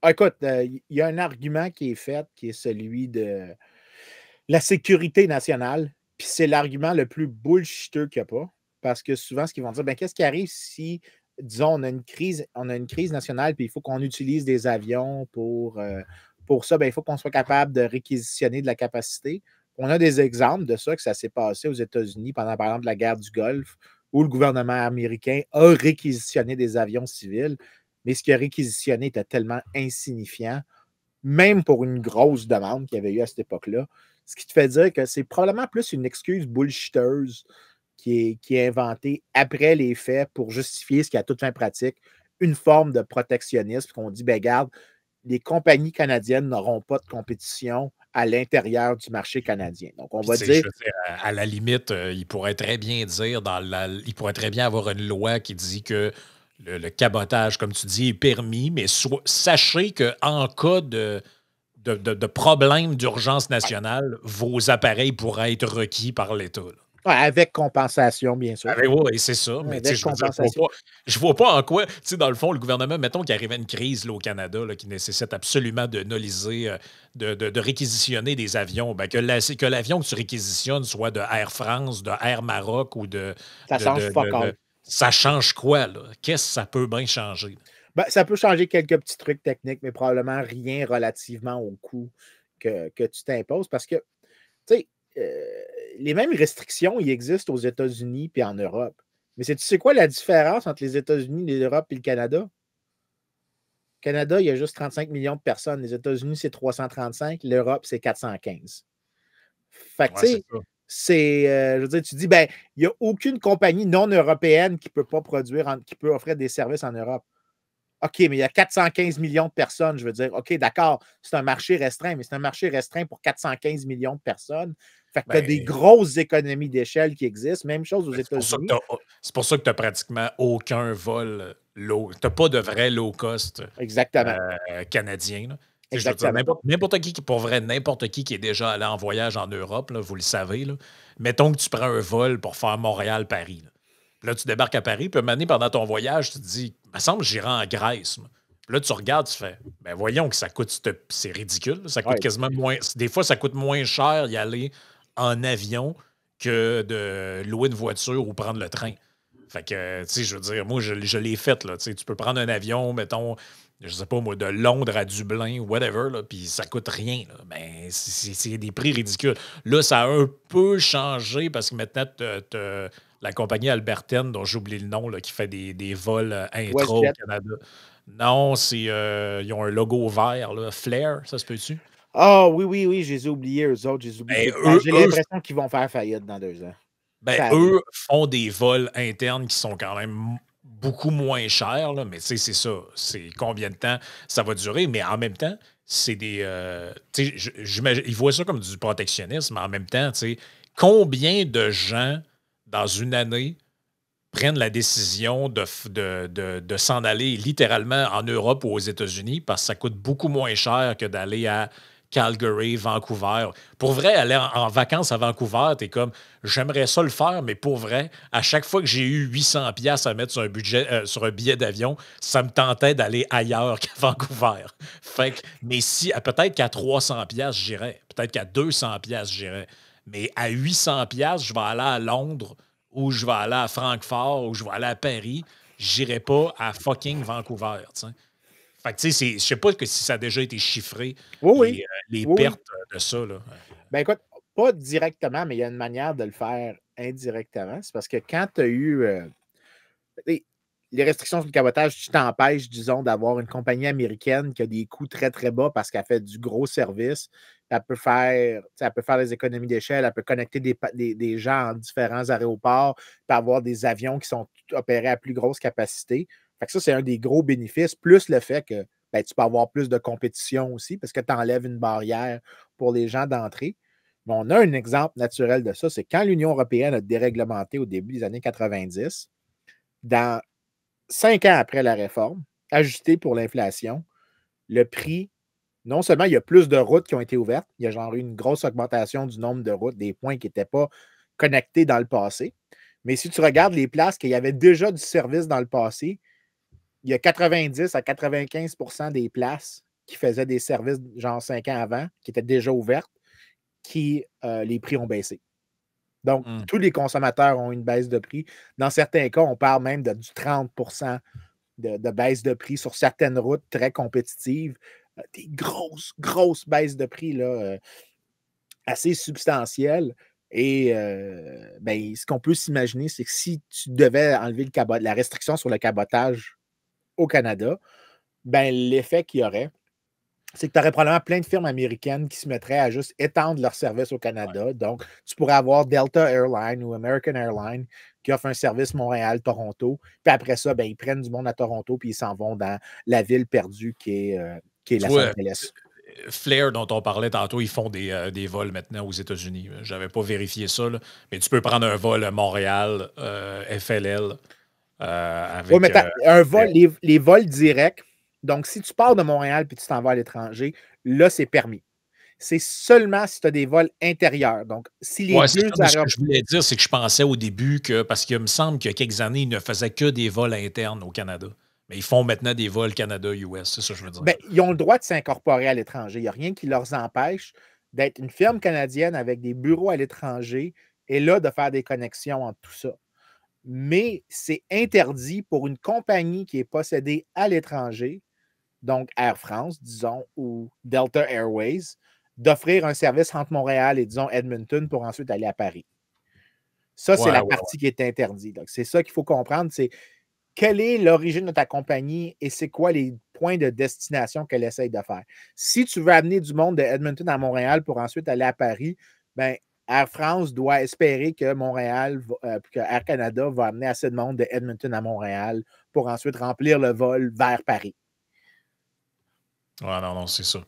Écoute, il y a un argument qui est fait, qui est celui de la sécurité nationale. Puis c'est l'argument le plus bullshiteux qu'il n'y a pas. Parce que souvent, ce qu'ils vont dire, ben, qu'est-ce qui arrive si disons, on a une crise nationale, puis il faut qu'on utilise des avions pour ça, ben, il faut qu'on soit capable de réquisitionner de la capacité. On a des exemples de ça, que ça s'est passé aux États-Unis pendant, par exemple, la guerre du Golfe, où le gouvernement américain a réquisitionné des avions civils, mais ce qu'il a réquisitionné était tellement insignifiant, même pour une grosse demande qu'il y avait eu à cette époque-là. Ce qui te fait dire que c'est probablement plus une excuse bullshiteuse qui est inventée après les faits pour justifier ce qui a toute fin pratique, une forme de protectionnisme qu'on dit, ben garde, les compagnies canadiennes n'auront pas de compétition à l'intérieur du marché canadien. Donc, on Puis, va tu sais, je dire, veux dire, à la limite, il pourrait très bien dire il pourrait très bien avoir une loi qui dit que le cabotage, comme tu dis, est permis, mais sachez qu'en cas de problème d'urgence ouais, nationale, vos appareils pourraient être requis par l'État, là. ouais, avec compensation, bien sûr. Ah ben oui, c'est ça. Mais tu sais, Avec je veux dire, compensation. je vois pas en quoi, tu sais, dans le fond, le gouvernement, mettons qu'il arrivait une crise là, au Canada là, qui nécessite absolument de noliser, de réquisitionner des avions, ben, que l'avion que tu réquisitionnes soit de Air France, de Air Maroc ou Ça change fuck all. ça change quoi, là? Qu'est-ce que ça peut bien changer? Ben, ça peut changer quelques petits trucs techniques, mais probablement rien relativement au coût que tu t'imposes parce que, tu sais, les mêmes restrictions, ils existent aux États-Unis et en Europe. Mais tu sais quoi la différence entre les États-Unis, l'Europe et le Canada? Au Canada, il y a juste 35 millions de personnes. Les États-Unis, c'est 335. L'Europe, c'est 415. Fait que, tu Ouais, c'est sais, ça. je veux dire, tu dis, ben, il n'y a aucune compagnie non européenne qui peut pas produire, qui peut offrir des services en Europe. OK, mais il y a 415 millions de personnes. Je veux dire, OK, d'accord, c'est un marché restreint, mais c'est un marché restreint pour 415 millions de personnes. Fait que tu as des Ben, grosses économies d'échelle qui existent. Même chose aux États-Unis. c'est pour ça que tu n'as pratiquement aucun vol low. Tu n'as pas de vrai low cost Exactement. canadien, là. Tu sais, je veux dire, Exactement. n'importe qui, pour vrai, n'importe qui est déjà allé en voyage en Europe, là, vous le savez, là. Mettons que tu prends un vol pour faire Montréal-Paris. Là. Puis là, tu débarques à Paris, puis un moment donné, pendant ton voyage, tu te dis, il me semble que j'irai en Grèce. Moi. Puis là, tu regardes, tu fais, ben voyons que ça coûte, c'est ridicule. Ça coûte Ouais. quasiment moins. Des fois, ça coûte moins cher y aller en avion que de louer une voiture ou prendre le train. Fait que, tu sais, je veux dire, moi, je l'ai fait, là. Tu sais, tu peux prendre un avion, mettons, je sais pas moi, de Londres à Dublin, whatever, là, puis ça coûte rien, là. Ben, c'est des prix ridicules. Là, ça a un peu changé parce que maintenant, la compagnie albertaine, dont j'oublie le nom, là, qui fait des vols intra au WestJet. Canada. Non, ils ont un logo vert, là. Flair, ça se peut-tu? Ah oui, oui, oui, je les ai oubliés, eux autres. Je les oublie tout Ben, le temps. J'ai l'impression qu'ils vont faire faillite dans 2 ans. ben, Ça arrive. eux font des vols internes qui sont quand même beaucoup moins chers, là, mais tu sais, c'est ça. C'est combien de temps ça va durer, mais en même temps, c'est des. Tu sais, ils voient ça comme du protectionnisme, mais en même temps, tu sais, combien de gens dans une année prennent la décision de s'en aller littéralement en Europe ou aux États-Unis parce que ça coûte beaucoup moins cher que d'aller à Calgary, Vancouver. Pour vrai, aller en vacances à Vancouver, t'es comme, j'aimerais ça le faire, mais pour vrai, à chaque fois que j'ai eu 800 pièces à mettre sur sur un billet d'avion, ça me tentait d'aller ailleurs qu'à Vancouver. Fait que, mais si, peut-être qu'à 300 pièces, j'irais. Peut-être qu'à 200 pièces, j'irais. Mais à 800 pièces, je vais aller à Londres ou je vais aller à Francfort ou je vais aller à Paris. J'irai pas à fucking Vancouver, tu sais. Fait que, tu sais, je sais pas si ça a déjà été chiffré, Oui, oui. les Oui, oui. pertes de ça, là. Ben écoute, pas directement, mais il y a une manière de le faire indirectement. C'est parce que quand tu as eu les les restrictions sur le cabotage, tu t'empêches, disons, d'avoir une compagnie américaine qui a des coûts très, très bas parce qu'elle fait du gros service. Elle peut faire des économies d'échelle, elle peut connecter des gens en différents aéroports, puis avoir des avions qui sont opérés à plus grosse capacité. Fait que ça, c'est un des gros bénéfices, plus le fait que ben, tu peux avoir plus de compétition aussi parce que tu enlèves une barrière pour les gens d'entrée. Mais on a un exemple naturel de ça, c'est quand l'Union européenne a déréglementé au début des années 90, dans 5 ans après la réforme, ajustée pour l'inflation, le prix, non seulement il y a plus de routes qui ont été ouvertes, il y a genre eu une grosse augmentation du nombre de routes, des points qui n'étaient pas connectés dans le passé. Mais si tu regardes les places qu'il y avait déjà du service dans le passé, il y a 90 à 95 des places qui faisaient des services genre 5 ans avant, qui étaient déjà ouvertes, qui les prix ont baissé. Donc, tous les consommateurs ont une baisse de prix. Dans certains cas, on parle même du 30 de baisse de prix sur certaines routes très compétitives. Des grosses, grosses baisses de prix là, assez substantielles. Et ben, ce qu'on peut s'imaginer, c'est que si tu devais enlever la restriction sur le cabotage au Canada, ben, l'effet qu'il y aurait, c'est que tu aurais probablement plein de firmes américaines qui se mettraient à juste étendre leur service au Canada. Ouais. Donc, tu pourrais avoir Delta Airlines ou American Airlines qui offrent un service Montréal-Toronto. Puis après ça, ben, ils prennent du monde à Toronto puis ils s'en vont dans la ville perdue qui est Tu Los vois, Angeles. Flair, dont on parlait tantôt, ils font des vols maintenant aux États-Unis. Je n'avais pas vérifié ça, là, mais tu peux prendre un vol à Montréal, FLL, Oui, avec mais un vol, Flair. les vols directs, donc si tu pars de Montréal puis tu t'en vas à l'étranger, là, c'est permis. C'est seulement si tu as des vols intérieurs. Donc, si les Ouais, c'est deux ça, mais ce que je voulais dire, c'est que je pensais au début que, parce qu'il me semble qu'il y a quelques années, ils ne faisaient que des vols internes au Canada. Mais ils font maintenant des vols Canada-US, c'est ça que je veux dire. ben, ils ont le droit de s'incorporer à l'étranger. Il n'y a rien qui leur empêche d'être une firme canadienne avec des bureaux à l'étranger et là, de faire des connexions entre tout ça. Mais c'est interdit pour une compagnie qui est possédée à l'étranger, donc Air France, disons, ou Delta Airways, d'offrir un service entre Montréal et, disons, Edmonton pour ensuite aller à Paris. Ça, c'est Ouais, la ouais. partie qui est interdite. Donc, c'est ça qu'il faut comprendre, c'est quelle est l'origine de ta compagnie et c'est quoi les points de destination qu'elle essaye de faire. Si tu veux amener du monde de Edmonton à Montréal pour ensuite aller à Paris, ben, Air France doit espérer que que Air Canada va amener assez de monde de Edmonton à Montréal pour ensuite remplir le vol vers Paris. Ouais, non, non, c'est ça.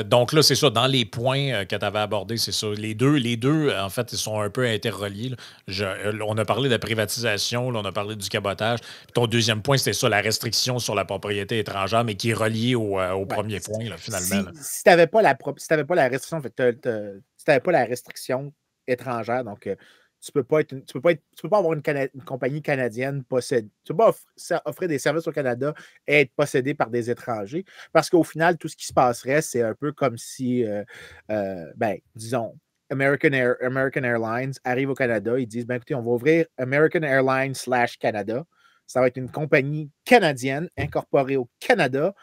Donc là, c'est ça, dans les points que tu avais abordés, c'est ça. Les deux, en fait, ils sont un peu interreliés, là. On a parlé de la privatisation, là, on a parlé du cabotage. Puis ton deuxième point, c'était ça, la restriction sur la propriété étrangère, mais qui est reliée au Ouais. premier point, là, finalement. Si, Là. si tu n'avais pas, la restriction, si t'avais pas la restriction étrangère, donc tu peux pas avoir une compagnie canadienne possédée. Tu peux pas offrir des services au Canada et être possédé par des étrangers. Parce qu'au final, tout ce qui se passerait, c'est un peu comme si, ben, disons, American Airlines arrive au Canada, ils disent, ben écoutez, on va ouvrir American Airlines /Canada. Ça va être une compagnie canadienne incorporée au Canada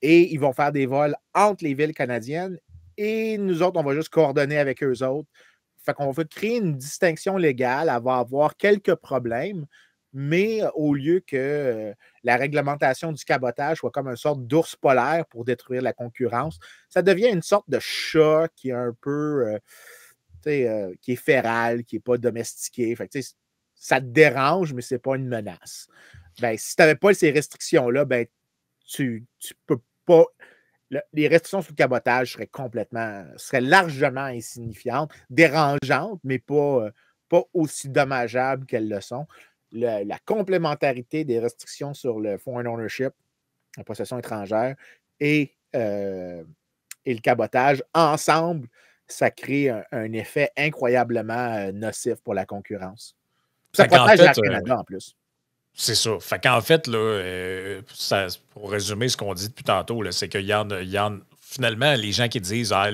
et ils vont faire des vols entre les villes canadiennes et nous autres, on va juste coordonner avec eux autres. Fait qu'on va créer une distinction légale, elle va avoir quelques problèmes, mais au lieu que la réglementation du cabotage soit comme une sorte d'ours polaire pour détruire la concurrence, ça devient une sorte de chat qui est un peu, qui est féral, qui n'est pas domestiqué. Fait que, ça te dérange, mais ce n'est pas une menace. Ben, si tu n'avais pas ces restrictions-là, ben, tu peux pas. Les restrictions sur le cabotage seraient largement insignifiantes, dérangeantes, mais pas aussi dommageables qu'elles le sont. La complémentarité des restrictions sur le foreign ownership, la possession étrangère, et le cabotage, ensemble, ça crée un effet incroyablement nocif pour la concurrence. Ça Fait qu'en protège fait, Air Canada en plus. c'est ça. Fait qu'en fait, là, pour résumer ce qu'on dit depuis tantôt, là, c'est qu'il finalement, les gens qui disent ah,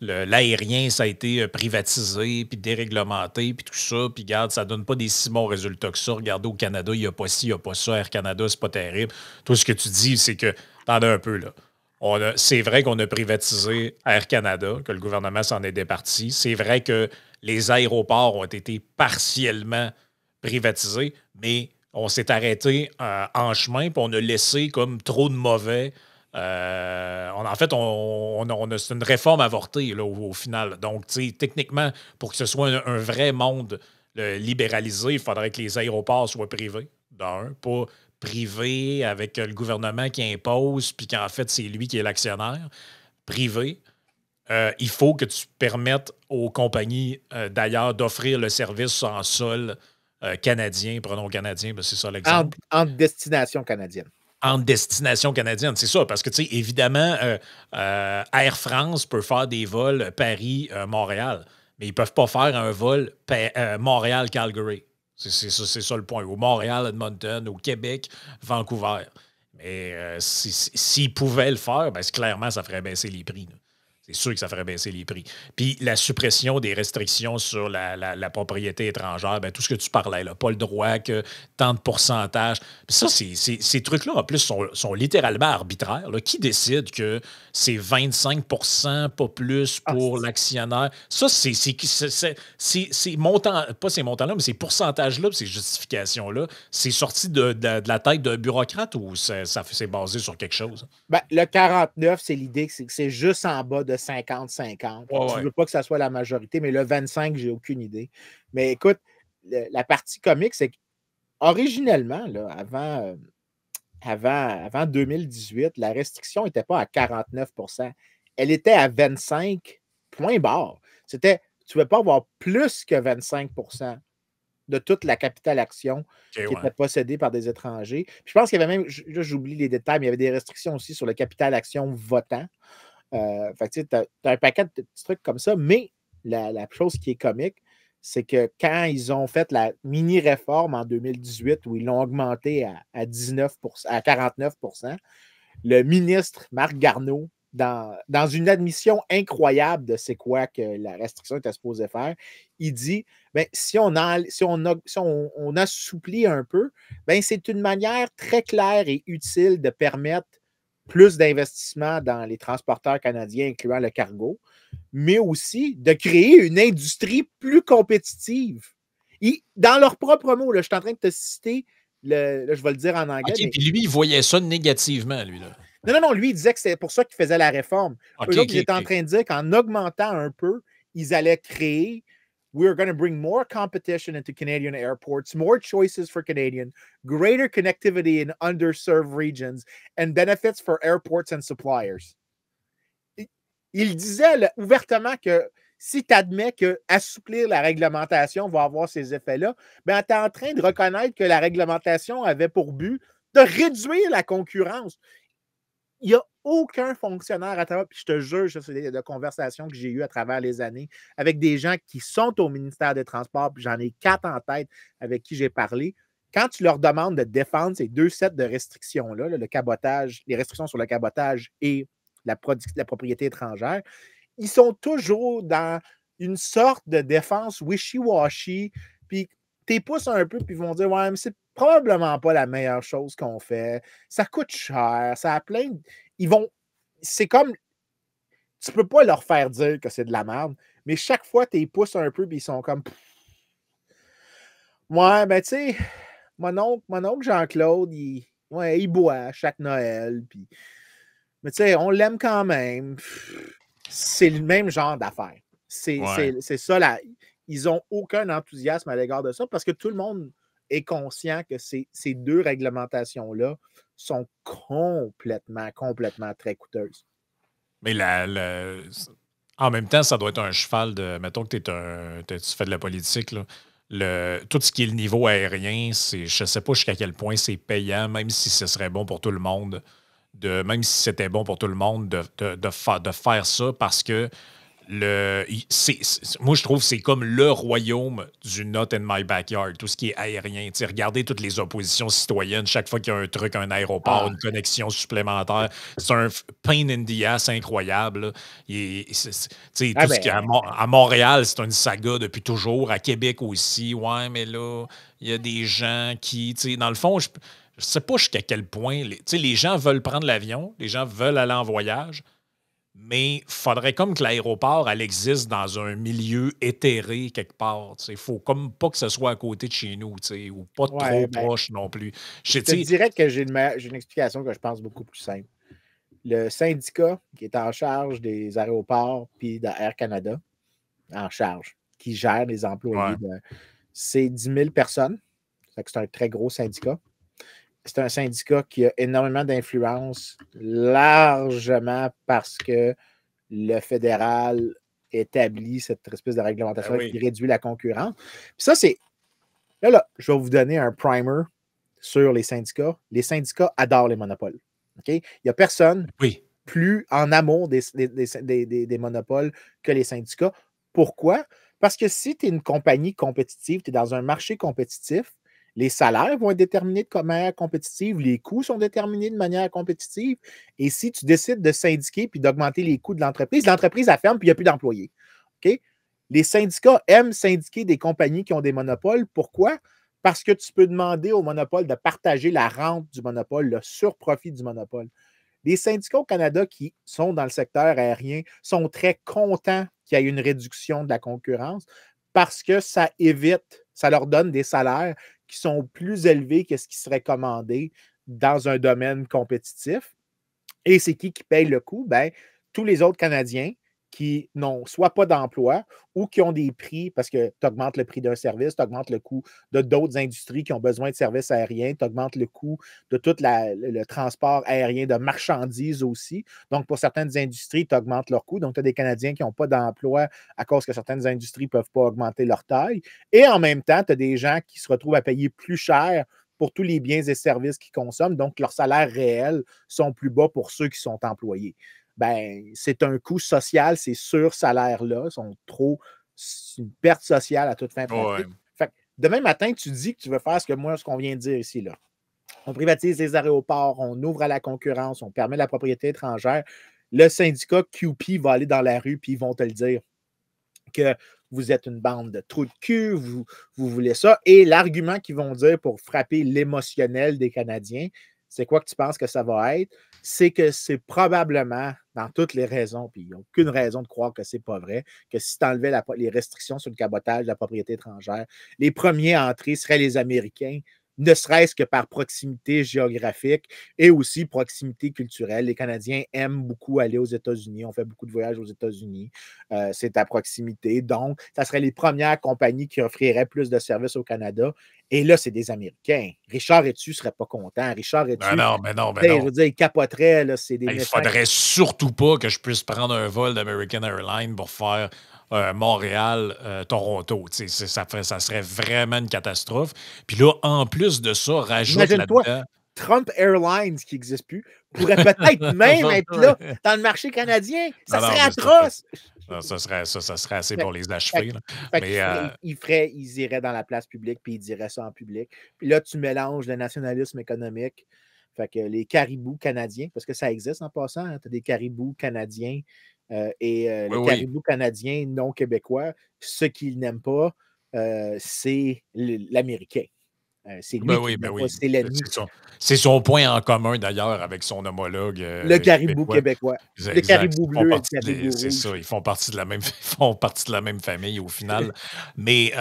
l'aérien, ça a été privatisé, puis déréglementé, puis tout ça, puis regarde, ça donne pas des si bons résultats que ça. Regardez, au Canada, il n'y a pas ci, il n'y a pas ça. Air Canada, c'est pas terrible. Tout ce que tu dis, c'est que, attendez un peu, là. C'est vrai qu'on a privatisé Air Canada, que le gouvernement s'en est départi. C'est vrai que les aéroports ont été partiellement privatisés, mais on s'est arrêté en chemin, puis on a laissé comme trop de mauvais. En fait, c'est une réforme avortée là, au final. Donc, techniquement, pour que ce soit un vrai monde libéralisé, il faudrait que les aéroports soient privés, d'un, pas privés avec le gouvernement qui impose, puis qu'en fait, c'est lui qui est l'actionnaire. Privé. Il faut que tu permettes aux compagnies d'ailleurs d'offrir le service en sol canadien, prenons canadien, c'est ça l'exemple. Entre destination canadienne. En destination canadienne, c'est ça, parce que, tu sais, évidemment, Air France peut faire des vols Paris-Montréal, mais ils ne peuvent pas faire un vol Montréal-Calgary. C'est ça le point. Ou Montréal-Edmonton, ou Québec-Vancouver. Mais s'ils pouvaient le faire, ben, clairement, ça ferait baisser les prix. Là. C'est sûr que ça ferait baisser les prix. Puis la suppression des restrictions sur la propriété étrangère, ben, tout ce que tu parlais, là, pas le droit que tant de pourcentage. Puis ça, ces trucs-là, en plus, sont littéralement arbitraires, là. Qui décide que c'est 25 pas plus Ah, pour l'actionnaire? Ça, ces montants, pas ces montants-là, mais ces pourcentages-là, ces justifications-là, c'est sorti de la tête d'un bureaucrate ou c'est basé sur quelque chose? ben, le 49, c'est l'idée que c'est juste en bas de 50-50. Ouais, Tu ne ouais. veux pas que ça soit la majorité, mais le 25, j'ai aucune idée. Mais écoute, la partie comique, c'est qu'originellement, là, avant 2018, la restriction n'était pas à 49 %. Elle était à 25 point barre. C'était, tu ne pouvais pas avoir plus que 25 de toute la capitale action OK, qui ouais. était possédée par des étrangers. Puis je pense qu'il y avait même, là, j'oublie les détails, mais il y avait des restrictions aussi sur le capital action votant. Fait que tu as un paquet de petits trucs comme ça, mais la chose qui est comique, c'est que quand ils ont fait la mini-réforme en 2018, où ils l'ont augmenté à 19 à 49 le ministre Marc Garneau, dans une admission incroyable de c'est quoi que la restriction était supposée faire, il dit ben, si on assouplit un peu, ben, c'est une manière très claire et utile de permettre plus d'investissement dans les transporteurs canadiens, incluant le cargo, mais aussi de créer une industrie plus compétitive. Dans leurs propres mots, là, je suis en train de te citer, là, je vais le dire en anglais, OK, mais puis lui, il voyait ça négativement, lui, là. non, non, non, lui, il disait que c'est pour ça qu'il faisait la réforme. OK, Eux autres, OK, ils étaient en OK. train de dire qu'en augmentant un peu, ils allaient créer We're going to bring more competition into Canadian airports, more choices for Canadians, greater connectivity in underserved regions, and benefits for airports and suppliers. Il disait là, ouvertement que si tu admets que assouplir la réglementation va avoir ces effets-là, ben, tu es en train de reconnaître que la réglementation avait pour but de réduire la concurrence. Il n'y a aucun fonctionnaire à travers, puis je te jure, c'est des conversations que j'ai eues à travers les années avec des gens qui sont au ministère des Transports, puis j'en ai 4 en tête avec qui j'ai parlé. Quand tu leur demandes de défendre ces 2 sets de restrictions-là, le cabotage, les restrictions sur le cabotage et la propriété étrangère, ils sont toujours dans une sorte de défense wishy-washy, puis t'es pouces un peu, puis ils vont dire ouais, mais c'est probablement pas la meilleure chose qu'on fait. Ça coûte cher, ça a plein de... Ils vont. C'est comme. Tu peux pas leur faire dire que c'est de la merde, mais chaque fois, t'es pouces un peu, puis ils sont comme. Ouais, ben tu sais, mon oncle Jean-Claude, il boit à chaque Noël, puis. Mais tu sais, on l'aime quand même. C'est le même genre d'affaire. C'est ça, là. Ils n'ont aucun enthousiasme à l'égard de ça parce que tout le monde est conscient que ces 2 réglementations-là sont complètement très coûteuses. Mais en même temps, ça doit être un cheval de. Mettons que tu fais de la politique, là. Tout ce qui est le niveau aérien, je ne sais pas jusqu'à quel point c'est payant, même si ce serait bon pour tout le monde, même si c'était bon pour tout le monde de faire ça parce que moi, je trouve que c'est comme le royaume du not in my backyard, tout ce qui est aérien. Tu sais, regardez toutes les oppositions citoyennes, chaque fois qu'il y a un truc, un aéroport, une connexion supplémentaire, c'est un pain in the ass incroyable, là. Tu sais, tout ce qui est à Montréal, c'est une saga depuis toujours. À Québec aussi, ouais, mais là, il y a des gens qui, tu sais, dans le fond, je ne sais pas jusqu'à quel point, tu sais, les gens veulent prendre l'avion, les gens veulent aller en voyage, mais il faudrait comme que l'aéroport, elle existe dans un milieu éthéré quelque part. Il faut comme pas que ce soit à côté de chez nous, ou pas trop proche non plus. Je te dirais que j'ai une explication que je pense beaucoup plus simple. Le syndicat qui est en charge des aéroports puis d'Air Canada, en charge, qui gère les employés, c'est 10 000 personnes. C'est un très gros syndicat. C'est un syndicat qui a énormément d'influence, largement parce que le fédéral établit cette espèce de réglementation qui réduit la concurrence. Puis ça, c'est... Là, je vais vous donner un primer sur les syndicats. Les syndicats adorent les monopoles. Okay? Il n'y a personne plus en amour des monopoles que les syndicats. Pourquoi? Parce que si tu es une compagnie compétitive, tu es dans un marché compétitif, Les salaires vont être déterminés de manière compétitive, les coûts sont déterminés de manière compétitive. Et si tu décides de syndiquer puis d'augmenter les coûts de l'entreprise elle ferme puis il n'y a plus d'employés. OK? Les syndicats aiment syndiquer des compagnies qui ont des monopoles. Pourquoi? Parce que tu peux demander au monopole de partager la rente du monopole, le surprofit du monopole. Les syndicats au Canada qui sont dans le secteur aérien sont très contents qu'il y ait une réduction de la concurrence parce que ça évite, ça leur donne des salaires qui sont plus élevés que ce qui serait commandé dans un domaine compétitif. Et c'est qui paye le coût? Ben, tous les autres Canadiens qui n'ont soit pas d'emploi ou qui ont des prix, parce que tu augmentes le prix d'un service, tu augmentes le coût de d'autres industries qui ont besoin de services aériens, tu augmentes le coût de tout le transport aérien de marchandises aussi. Donc, pour certaines industries, tu augmentes leur coût. Donc, tu as des Canadiens qui n'ont pas d'emploi à cause que certaines industries ne peuvent pas augmenter leur taille. Et en même temps, tu as des gens qui se retrouvent à payer plus cher pour tous les biens et services qu'ils consomment. Donc, leurs salaires réels sont plus bas pour ceux qui sont employés. Ben, c'est un coût social, ces sur-salaires-là sont trop. C'est une perte sociale à toute fin Ouais. pratique. Fait que demain matin, tu dis que tu veux faire ce qu'on vient de dire ici. Là. On privatise les aéroports, on ouvre à la concurrence, on permet la propriété étrangère. Le syndicat QP va aller dans la rue puis ils vont te le dire que vous êtes une bande de trous de cul, vous voulez ça. Et l'argument qu'ils vont dire pour frapper l'émotionnel des Canadiens, c'est quoi que tu penses que ça va être? C'est que c'est probablement, dans toutes les raisons, puis il n'y a aucune raison de croire que c'est pas vrai, que si tu enlevais les restrictions sur le cabotage de la propriété étrangère, les premiers à entrer seraient les Américains, ne serait-ce que par proximité géographique et aussi proximité culturelle. Les Canadiens aiment beaucoup aller aux États-Unis. On fait beaucoup de voyages aux États-Unis. C'est à proximité. Donc, ça serait les premières compagnies qui offriraient plus de services au Canada. Et là, c'est des Américains. Richard Etu ne serait pas content. Richard Etu, je veux dire, il capoterait. Là, c'est des Il ne faudrait surtout pas que je puisse prendre un vol d'American Airlines pour faire Montréal-Toronto. Ça serait vraiment une catastrophe. Puis là, en plus de ça, rajoute Imagine-toi, là-dedans. Trump Airlines, qui n'existe plus, pourrait peut-être même être là dans le marché canadien. Ça serait atroce. Ça serait assez pour les achever. Ils iraient dans la place publique puis ils diraient ça en public. Puis là, tu mélanges le nationalisme économique. Fait que les caribous canadiens, parce que ça existe en passant, hein, tu as des caribous canadiens les caribous canadiens non québécois, ce qu'ils n'aiment pas, c'est l'Américain. C'est lui qui n'aime pas, c'est l'ennemi. C'est son point en commun d'ailleurs avec son homologue le caribou québécois. Le caribou bleu et le caribou rouge. C'est ça, ils font partie de la même famille au final. Mais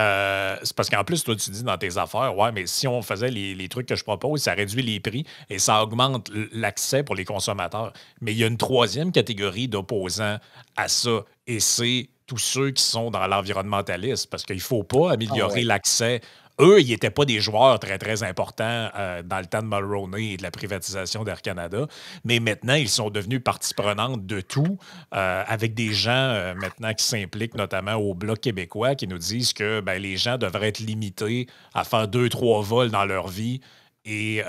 c'est parce qu'en plus, toi, tu dis dans tes affaires, ouais, mais si on faisait les trucs que je propose, ça réduit les prix et ça augmente l'accès pour les consommateurs. Mais il y a une troisième catégorie d'opposants à ça et c'est tous ceux qui sont dans l'environnementalisme parce qu'il ne faut pas améliorer l'accès. Eux, ils n'étaient pas des joueurs très, très importants dans le temps de Mulroney et de la privatisation d'Air Canada, mais maintenant, ils sont devenus partie prenante de tout, avec des gens maintenant qui s'impliquent notamment au Bloc québécois, qui nous disent que les gens devraient être limités à faire 2-3 vols dans leur vie et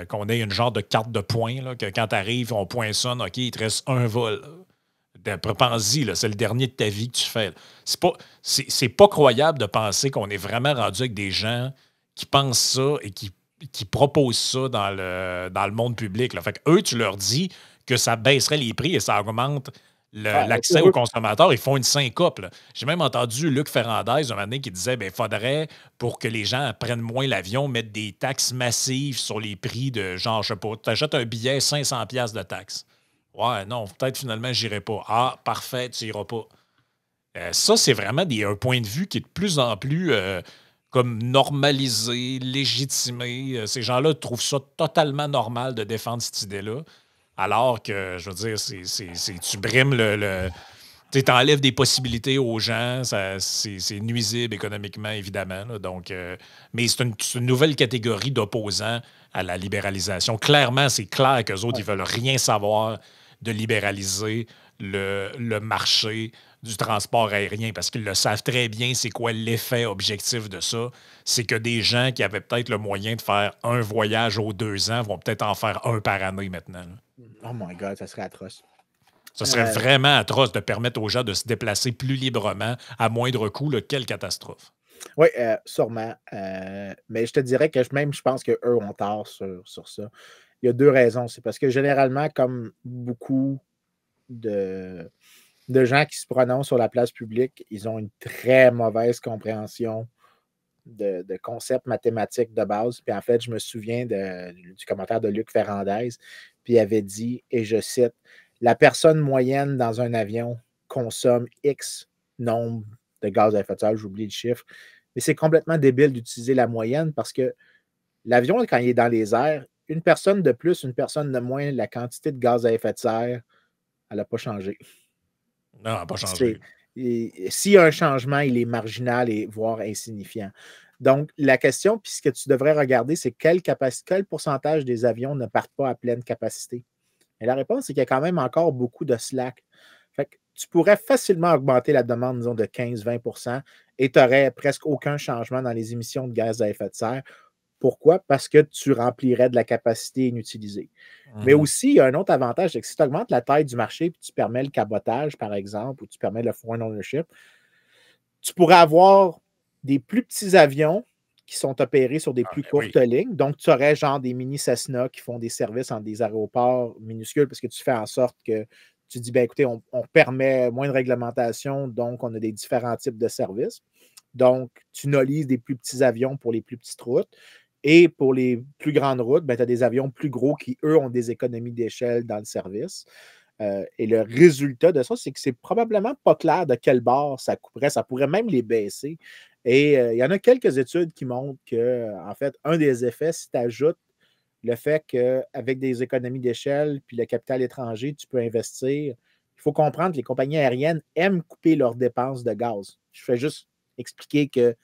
qu'on ait une genre de carte de points, là, que quand tu arrives, on poinçonne, OK, il te reste un vol. Pense-y, c'est le dernier de ta vie que tu fais. C'est pas croyable de penser qu'on est vraiment rendu avec des gens qui pensent ça et qui proposent ça dans le monde public. Là. Fait que eux, tu leur dis que ça baisserait les prix et ça augmente l'accès aux consommateurs. Ils font une syncope. Là. J'ai même entendu Luc Ferrandez un moment donné qui disait il faudrait, pour que les gens prennent moins l'avion, mettre des taxes massives sur les prix de genre, je sais pas, tu achètes un billet, 500$ de taxes. Ouais, non, peut-être finalement, j'irai pas. Ah, parfait, tu n'iras pas. Ça, c'est vraiment un point de vue qui est de plus en plus comme normalisé, légitimé. Ces gens-là trouvent ça totalement normal de défendre cette idée-là. Alors que, je veux dire, tu brimes tu enlèves des possibilités aux gens, c'est nuisible économiquement, évidemment. Là, donc, mais c'est une nouvelle catégorie d'opposants à la libéralisation. Clairement, c'est clair qu'eux autres, ils veulent rien savoir de libéraliser le marché du transport aérien parce qu'ils le savent très bien c'est quoi l'effet objectif de ça. C'est que des gens qui avaient peut-être le moyen de faire un voyage aux 2 ans vont peut-être en faire un par année maintenant. Là. Oh my God, ça serait atroce. Ça serait vraiment atroce de permettre aux gens de se déplacer plus librement à moindre coût. Quelle catastrophe. Oui, sûrement. Mais je te dirais que même je pense qu'eux ont tort sur ça. Il y a deux raisons. C'est parce que généralement, comme beaucoup de, de gens qui se prononcent sur la place publique, ils ont une très mauvaise compréhension de concepts mathématiques de base. Puis en fait, je me souviens du commentaire de Luc Ferrandez, puis il avait dit, et je cite, la personne moyenne dans un avion consomme X nombre de gaz à effet de serre, j'oublie le chiffre, mais c'est complètement débile d'utiliser la moyenne parce que l'avion, quand il est dans les airs, une personne de plus, une personne de moins, la quantité de gaz à effet de serre, elle n'a pas changé. Non, ça n'a pas C'est, changé. s'il y a un changement, il est marginal et voire insignifiant. Donc, la question, puis ce que tu devrais regarder, c'est quel pourcentage des avions ne partent pas à pleine capacité. Et la réponse, c'est qu'il y a quand même encore beaucoup de slack. Fait que tu pourrais facilement augmenter la demande, disons, de 15-20 et tu n'aurais presque aucun changement dans les émissions de gaz à effet de serre. Pourquoi? Parce que tu remplirais de la capacité inutilisée. Mais Mhm. aussi, il y a un autre avantage, c'est que si tu augmentes la taille du marché et tu permets le cabotage, par exemple, ou tu permets le foreign ownership, tu pourrais avoir des plus petits avions qui sont opérés sur des Ah, plus ben courtes oui. lignes. Donc, tu aurais genre des mini Cessna qui font des services en des aéroports minuscules parce que tu fais en sorte que tu dis, ben écoutez, on permet moins de réglementation, donc on a des différents types de services. Donc, tu nullises des plus petits avions pour les plus petites routes. Et pour les plus grandes routes, ben, tu as des avions plus gros qui, eux, ont des économies d'échelle dans le service. Et le résultat de ça, c'est que c'est probablement pas clair de quel bord ça couperait. Ça pourrait même les baisser. Et il y en a quelques études qui montrent que, en fait, un des effets, si tu ajoutes le fait qu'avec des économies d'échelle puis le capital étranger, tu peux investir, il faut comprendre que les compagnies aériennes aiment couper leurs dépenses de gaz. Je fais juste expliquer que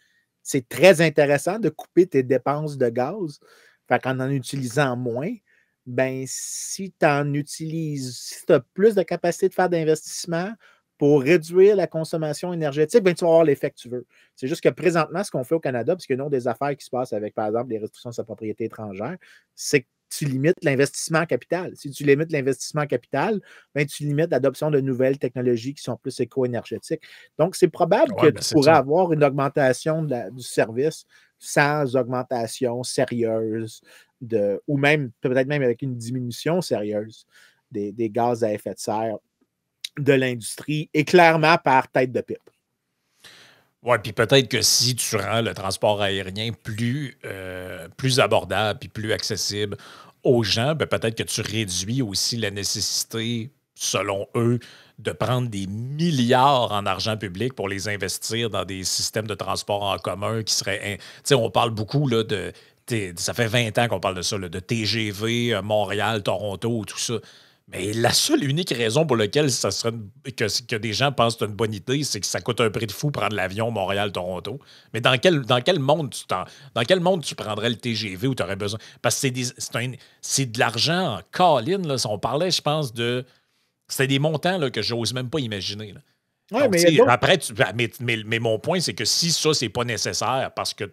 c'est très intéressant de couper tes dépenses de gaz. Fait qu'en utilisant moins, ben, si tu en utilises, si tu as plus de capacité de faire d'investissement pour réduire la consommation énergétique, ben, tu vas avoir l'effet que tu veux. C'est juste que présentement, ce qu'on fait au Canada, parce qu'il y a une autre des affaires qui se passent avec, par exemple, les restrictions de sa propriété étrangère, c'est que tu limites l'investissement en capital. Si tu limites l'investissement en capital, ben, tu limites l'adoption de nouvelles technologies qui sont plus éco-énergétiques. Donc, c'est probable que Oui, ben tu c'est pourrais ça. avoir une augmentation du service sans augmentation sérieuse ou même peut-être même avec une diminution sérieuse des gaz à effet de serre de l'industrie et clairement par tête de pipe. Oui, puis peut-être que si tu rends le transport aérien plus abordable puis plus accessible aux gens, ben peut-être que tu réduis aussi la nécessité, selon eux, de prendre des milliards en argent public pour les investir dans des systèmes de transport en commun qui seraient. Tu sais, on parle beaucoup là, ça fait 20 ans qu'on parle de ça, là, de TGV, Montréal, Toronto, tout ça. Mais la seule unique raison pour laquelle ça serait que des gens pensent que c'est une bonne idée, c'est que ça coûte un prix de fou prendre l'avion Montréal-Toronto. Mais dans quel monde dans quel monde tu prendrais le TGV où tu aurais besoin? Parce que c'est de l'argent en colline, là. Si on parlait, je pense, c'était des montants là, que j'ose même pas imaginer, là. Oui, Donc, mais il y a tu sais, d'autres. après, mais mon point, c'est que si ça, c'est pas nécessaire parce que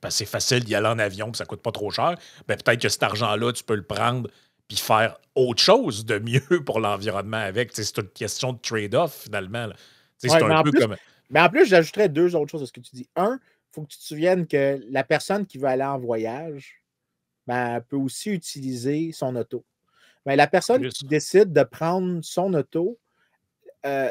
c'est facile d'y aller en avion puis ça coûte pas trop cher, ben peut-être que cet argent-là, tu peux le prendre puis faire autre chose de mieux pour l'environnement avec. Tu sais, c'est une question de trade-off, finalement, là. Tu sais, Ouais, c'est un peu comme. mais en plus, j'ajouterais deux autres choses à ce que tu dis. Un, il faut que tu te souviennes que la personne qui veut aller en voyage, ben, elle peut aussi utiliser son auto. Mais la personne Plus. qui décide de prendre son auto, euh,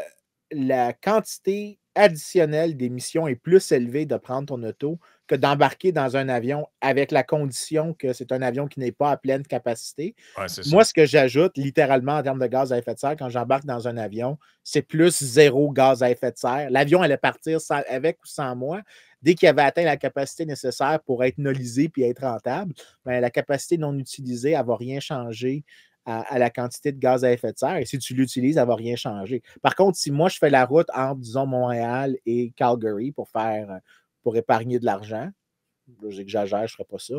la quantité additionnelle d'émissions est plus élevée de prendre ton auto que d'embarquer dans un avion avec la condition que c'est un avion qui n'est pas à pleine capacité. Ouais, c'est ça. Moi, ce que j'ajoute littéralement en termes de gaz à effet de serre quand j'embarque dans un avion, c'est plus zéro gaz à effet de serre. L'avion allait partir avec ou sans moi. Dès qu'il avait atteint la capacité nécessaire pour être nolisé puis être rentable, ben, la capacité non utilisée, elle ne va rien changer à la quantité de gaz à effet de serre. Et si tu l'utilises, elle ne va rien changer. Par contre, si moi, je fais la route entre, disons, Montréal et Calgary pour épargner de l'argent, j'exagère, je ne ferai pas ça,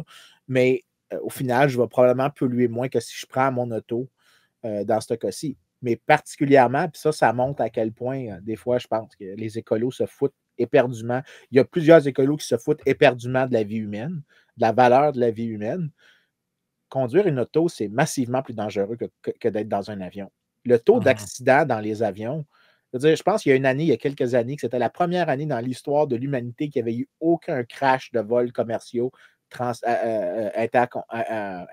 mais au final, je vais probablement polluer moins que si je prends mon auto dans ce cas-ci. Mais particulièrement, puis ça montre à quel point, des fois, je pense que les écolos se foutent éperdument. Il y a plusieurs écolos qui se foutent éperdument de la vie humaine, de la valeur de la vie humaine. Conduire une auto, c'est massivement plus dangereux que d'être dans un avion. Le taux Mhm. d'accident dans les avions, Je veux dire, je pense qu'il y a une année, il y a quelques années, que c'était la première année dans l'histoire de l'humanité qu'il n'y avait eu aucun crash de vols commerciaux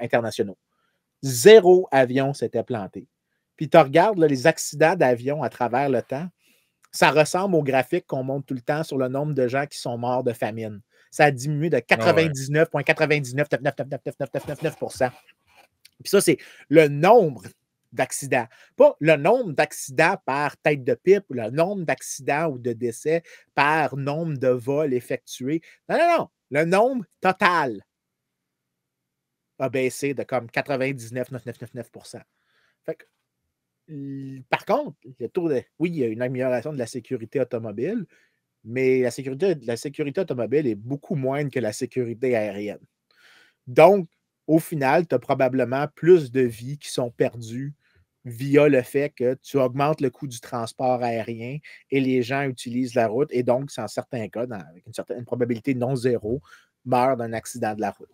internationaux. 0 avion s'était planté. Puis tu regardes là, les accidents d'avion à travers le temps, ça ressemble au graphique qu'on montre tout le temps sur le nombre de gens qui sont morts de famine. Ça a diminué de Ah ouais. 99,99999999%. Puis ça, c'est le nombre d'accidents. Pas le nombre d'accidents par tête de pipe ou le nombre d'accidents ou de décès par nombre de vols effectués. Non, non, non. Le nombre total a baissé de comme 99,9999%. Fait que, par contre, oui, il y a une amélioration de la sécurité automobile, mais la sécurité automobile est beaucoup moindre que la sécurité aérienne. Donc, au final, tu as probablement plus de vies qui sont perdues via le fait que tu augmentes le coût du transport aérien et les gens utilisent la route et donc, dans certains cas, avec une certaine probabilité non zéro, meurent d'un accident de la route.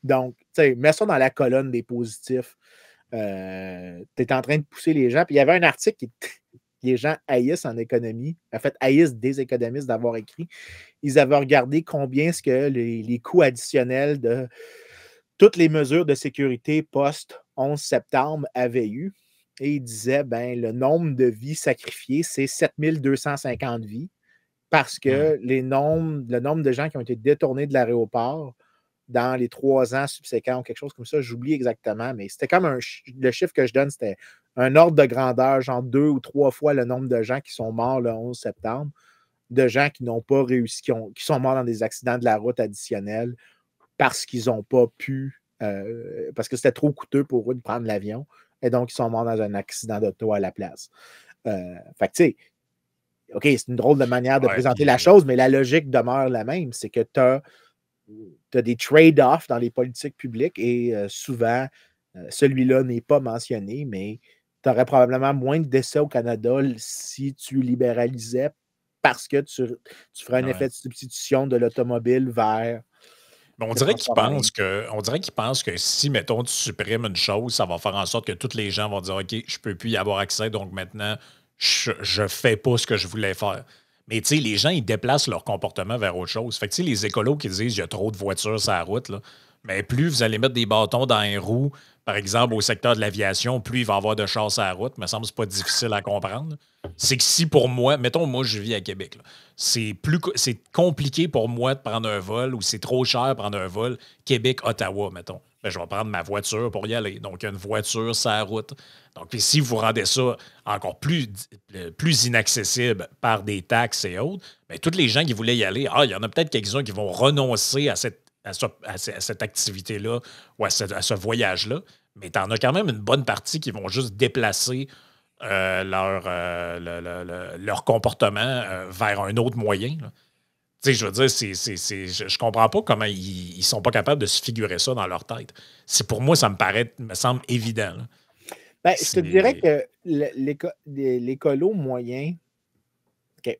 Donc, tu sais, mets ça dans la colonne des positifs. Tu es en train de pousser les gens. Puis il y avait un article qui les gens haïssent en économie, en fait, haïssent des économistes d'avoir écrit. Ils avaient regardé combien est-ce que les coûts additionnels de toutes les mesures de sécurité post-11 septembre avaient eu. Et ils disaient, ben, le nombre de vies sacrifiées, c'est 7250 vies parce que le nombre de gens qui ont été détournés de l'aéroport dans les 3 ans subséquents ou quelque chose comme ça, j'oublie exactement, mais c'était comme le chiffre que je donne, c'était un ordre de grandeur, genre 2 ou 3 fois le nombre de gens qui sont morts le 11 septembre, de gens qui n'ont pas réussi, qui sont morts dans des accidents de la route additionnels parce qu'ils n'ont pas pu, parce que c'était trop coûteux pour eux de prendre l'avion, et donc ils sont morts dans un accident d'auto à la place. Fait que tu sais, OK, c'est une drôle de manière de présenter la chose, mais la logique demeure la même, c'est que tu as des trade-offs dans les politiques publiques et souvent, celui-là n'est pas mentionné, mais tu aurais probablement moins de décès au Canada si tu libéralisais parce que tu ferais un effet de substitution de l'automobile vers Mais on le dirait qu'ils transport aérien. pensent que si, mettons, tu supprimes une chose, ça va faire en sorte que tous les gens vont dire OK, je peux plus y avoir accès, donc maintenant, je fais pas ce que je voulais faire. Mais tu sais, les gens, ils déplacent leur comportement vers autre chose. Fait que tu sais, les écolos qui disent il y a trop de voitures sur la route, là, mais plus vous allez mettre des bâtons dans les roues, par exemple, au secteur de l'aviation, plus il va y avoir de chars sur la route. Me semble que c'est pas difficile à comprendre. C'est que si pour moi, mettons, moi, je vis à Québec, là, c'est compliqué pour moi de prendre un vol ou c'est trop cher de prendre un vol Québec-Ottawa, mettons. Ben, je vais prendre ma voiture pour y aller. Donc, une voiture sur la route. Donc, puis si vous rendez ça encore plus inaccessible par des taxes et autres, bien, tous les gens qui voulaient y aller, il y en a peut-être quelques-uns qui vont renoncer à cette activité-là ou à ce voyage-là, mais tu en as quand même une bonne partie qui vont juste déplacer leur comportement vers un autre moyen. Tu sais, je veux dire, je comprends pas comment ils sont pas capables de se figurer ça dans leur tête. Pour moi, me semble évident. Là. Ben, je te dirais que l'écolo moyen, OK,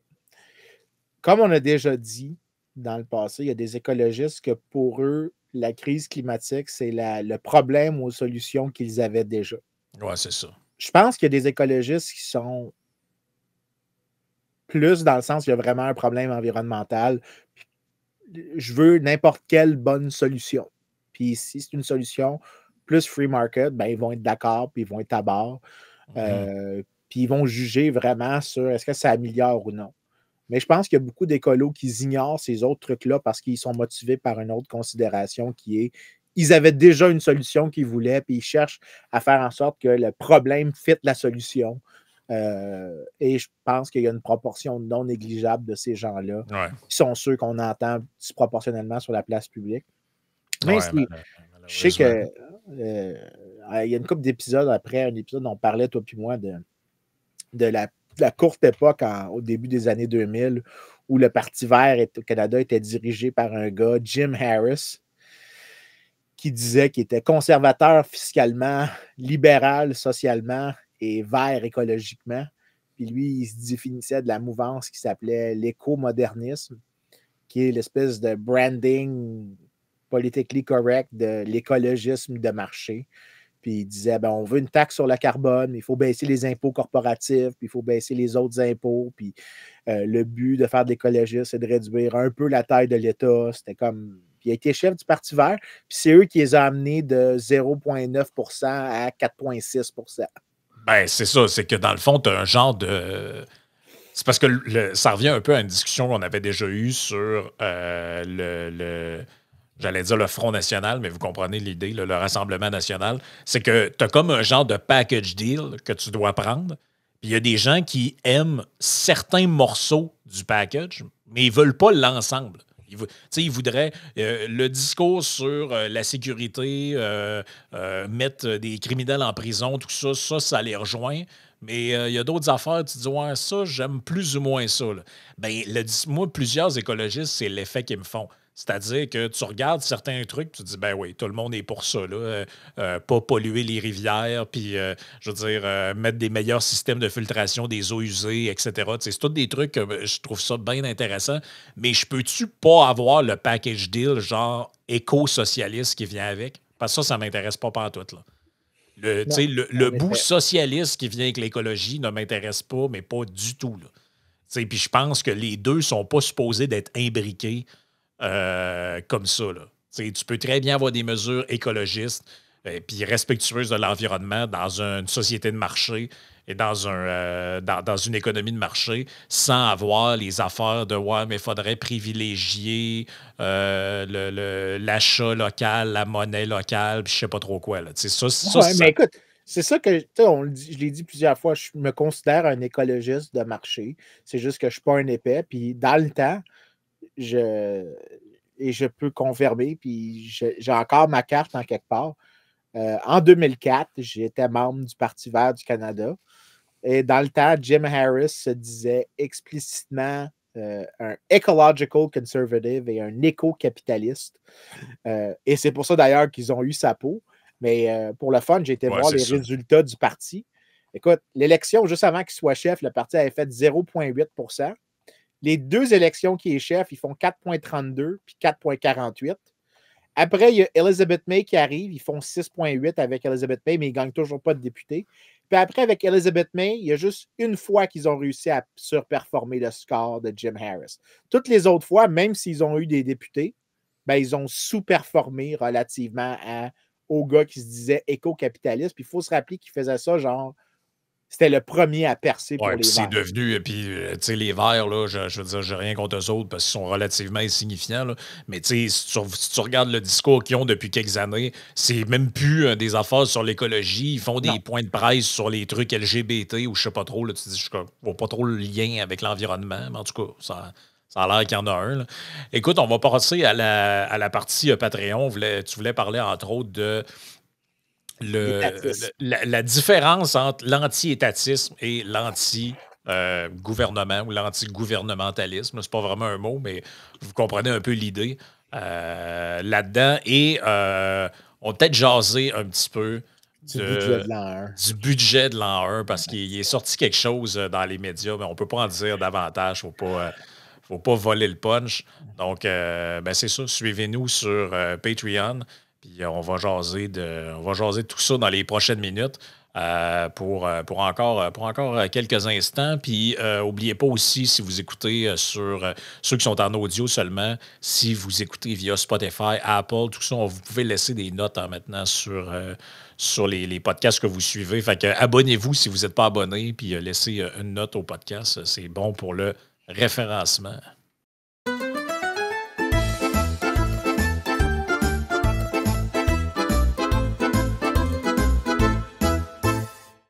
comme on a déjà dit dans le passé, il y a des écologistes que pour eux, la crise climatique, c'est le problème aux solutions qu'ils avaient déjà. Ouais, c'est ça. Je pense qu'il y a des écologistes qui sont plus dans le sens qu'il y a vraiment un problème environnemental. Je veux n'importe quelle bonne solution. Puis si c'est une solution plus free market, ben, ils vont être d'accord, puis ils vont être à bord. Puis ils vont juger vraiment sur est-ce que ça améliore ou non. Mais je pense qu'il y a beaucoup d'écolos qui ignorent ces autres trucs-là parce qu'ils sont motivés par une autre considération qui est ils avaient déjà une solution qu'ils voulaient, puis ils cherchent à faire en sorte que le problème fit la solution. Et je pense qu'il y a une proportion non négligeable de ces gens-là qui sont ceux qu'on entend disproportionnellement sur la place publique. Mais je sais que il y a une couple d'épisodes après, un épisode, on parlait, toi puis moi, de la courte époque au début des années 2000 où le Parti vert au Canada était dirigé par un gars, Jim Harris, qui disait qu'il était conservateur fiscalement, libéral socialement et vert écologiquement. Puis lui, il se définissait de la mouvance qui s'appelait l'éco-modernisme, qui est l'espèce de branding politically correct de l'écologisme de marché. Puis il disait, ben, on veut une taxe sur le carbone, mais il faut baisser les impôts corporatifs, puis il faut baisser les autres impôts. Puis le but de faire de l'écologie, c'est de réduire un peu la taille de l'État. C'était comme. Puis il a été chef du Parti vert, puis c'est eux qui les ont amenés de 0,9% à 4,6%. Ben, c'est ça, c'est que dans le fond, tu as un genre de. C'est parce que ça revient un peu à une discussion qu'on avait déjà eue sur j'allais dire le Front national, mais vous comprenez l'idée, le Rassemblement national. C'est que tu as comme un genre de package deal que tu dois prendre. Puis il y a des gens qui aiment certains morceaux du package, mais ils ne veulent pas l'ensemble. Ils voudraient le discours sur la sécurité, mettre des criminels en prison, tout ça, ça les rejoint. Mais il y a d'autres affaires, tu dis, ouais, ça, j'aime plus ou moins ça. Là. Ben, moi, plusieurs écologistes, c'est l'effet qu'ils me font. C'est-à-dire que tu regardes certains trucs, tu te dis, ben oui, tout le monde est pour ça. Là. Pas polluer les rivières, puis, je veux dire, mettre des meilleurs systèmes de filtration des eaux usées, etc. C'est tous des trucs que je trouve ça bien intéressant. Mais je peux-tu pas avoir le package deal, genre éco-socialiste qui vient avec? Parce que ça m'intéresse pas pantoute, là. Non, Le en bout effet. socialiste qui vient avec l'écologie ne m'intéresse pas, mais pas du tout. Là. Puis je pense que les deux ne sont pas supposés d'être imbriqués comme ça. Là. Tu peux très bien avoir des mesures écologistes puis respectueuses de l'environnement dans une société de marché et dans une économie de marché sans avoir les affaires de ouais, mais il faudrait privilégier l'achat local, la monnaie locale, puis je sais pas trop quoi. Là. Ouais, mais écoute, c'est ça que, tu sais, je l'ai dit plusieurs fois, je me considère un écologiste de marché. C'est juste que je ne suis pas un épais. Puis dans le temps, je peux confirmer, puis j'ai encore ma carte en quelque part. En 2004, j'étais membre du Parti vert du Canada. Et dans le temps, Jim Harris se disait explicitement un ecological conservative et un éco-capitaliste. Et c'est pour ça d'ailleurs qu'ils ont eu sa peau. Mais pour le fun, j'ai été ouais, voir c'est les ça. résultats du parti. Écoute, l'élection, juste avant qu'il soit chef, le parti avait fait 0,8%. Les deux élections qui est chef, ils font 4,32 puis 4,48. Après, il y a Elizabeth May qui arrive. Ils font 6,8 avec Elizabeth May, mais ils ne gagnent toujours pas de députés. Puis après, avec Elizabeth May, il y a juste une fois qu'ils ont réussi à surperformer le score de Jim Harris. Toutes les autres fois, même s'ils ont eu des députés, ben, ils ont sous-performé relativement aux gars qui se disaient éco-capitalistes. Puis il faut se rappeler qu'ils faisaient ça, genre, c'était le premier à percer pour Ouais, puis les c'est Verts. devenu, puis tu sais, les Verts, là, je veux dire, j'ai rien contre eux autres parce qu'ils sont relativement insignifiants, là. Mais tu sais, si tu regardes le discours qu'ils ont depuis quelques années, c'est même plus des affaires sur l'écologie. Ils font Non. des points de presse sur les trucs LGBT ou je sais pas trop, là, tu dis, je vois pas trop le lien avec l'environnement, mais en tout cas, ça a l'air qu'il y en a un, là. Écoute, on va passer à la partie Patreon. Tu voulais parler, entre autres, de Étatisme. la différence entre l'anti-étatisme et l'anti-gouvernement ou l'anti-gouvernementalisme. C'est pas vraiment un mot, mais vous comprenez un peu l'idée là-dedans. Et on va peut-être jaser un petit peu Du budget de l'an 1. du budget de l'an 1 parce qu'il est sorti quelque chose dans les médias, mais on peut pas en dire davantage. Faut pas voler le punch. Donc, ben c'est ça. Suivez-nous sur Patreon. Puis on va jaser de tout ça dans les prochaines minutes pour encore quelques instants. Puis n'oubliez pas aussi, si vous écoutez sur ceux qui sont en audio seulement, si vous écoutez via Spotify, Apple, tout ça, vous pouvez laisser des notes maintenant sur les podcasts que vous suivez. Fait que abonnez-vous si vous n'êtes pas abonné, puis laissez une note au podcast. C'est bon pour le référencement.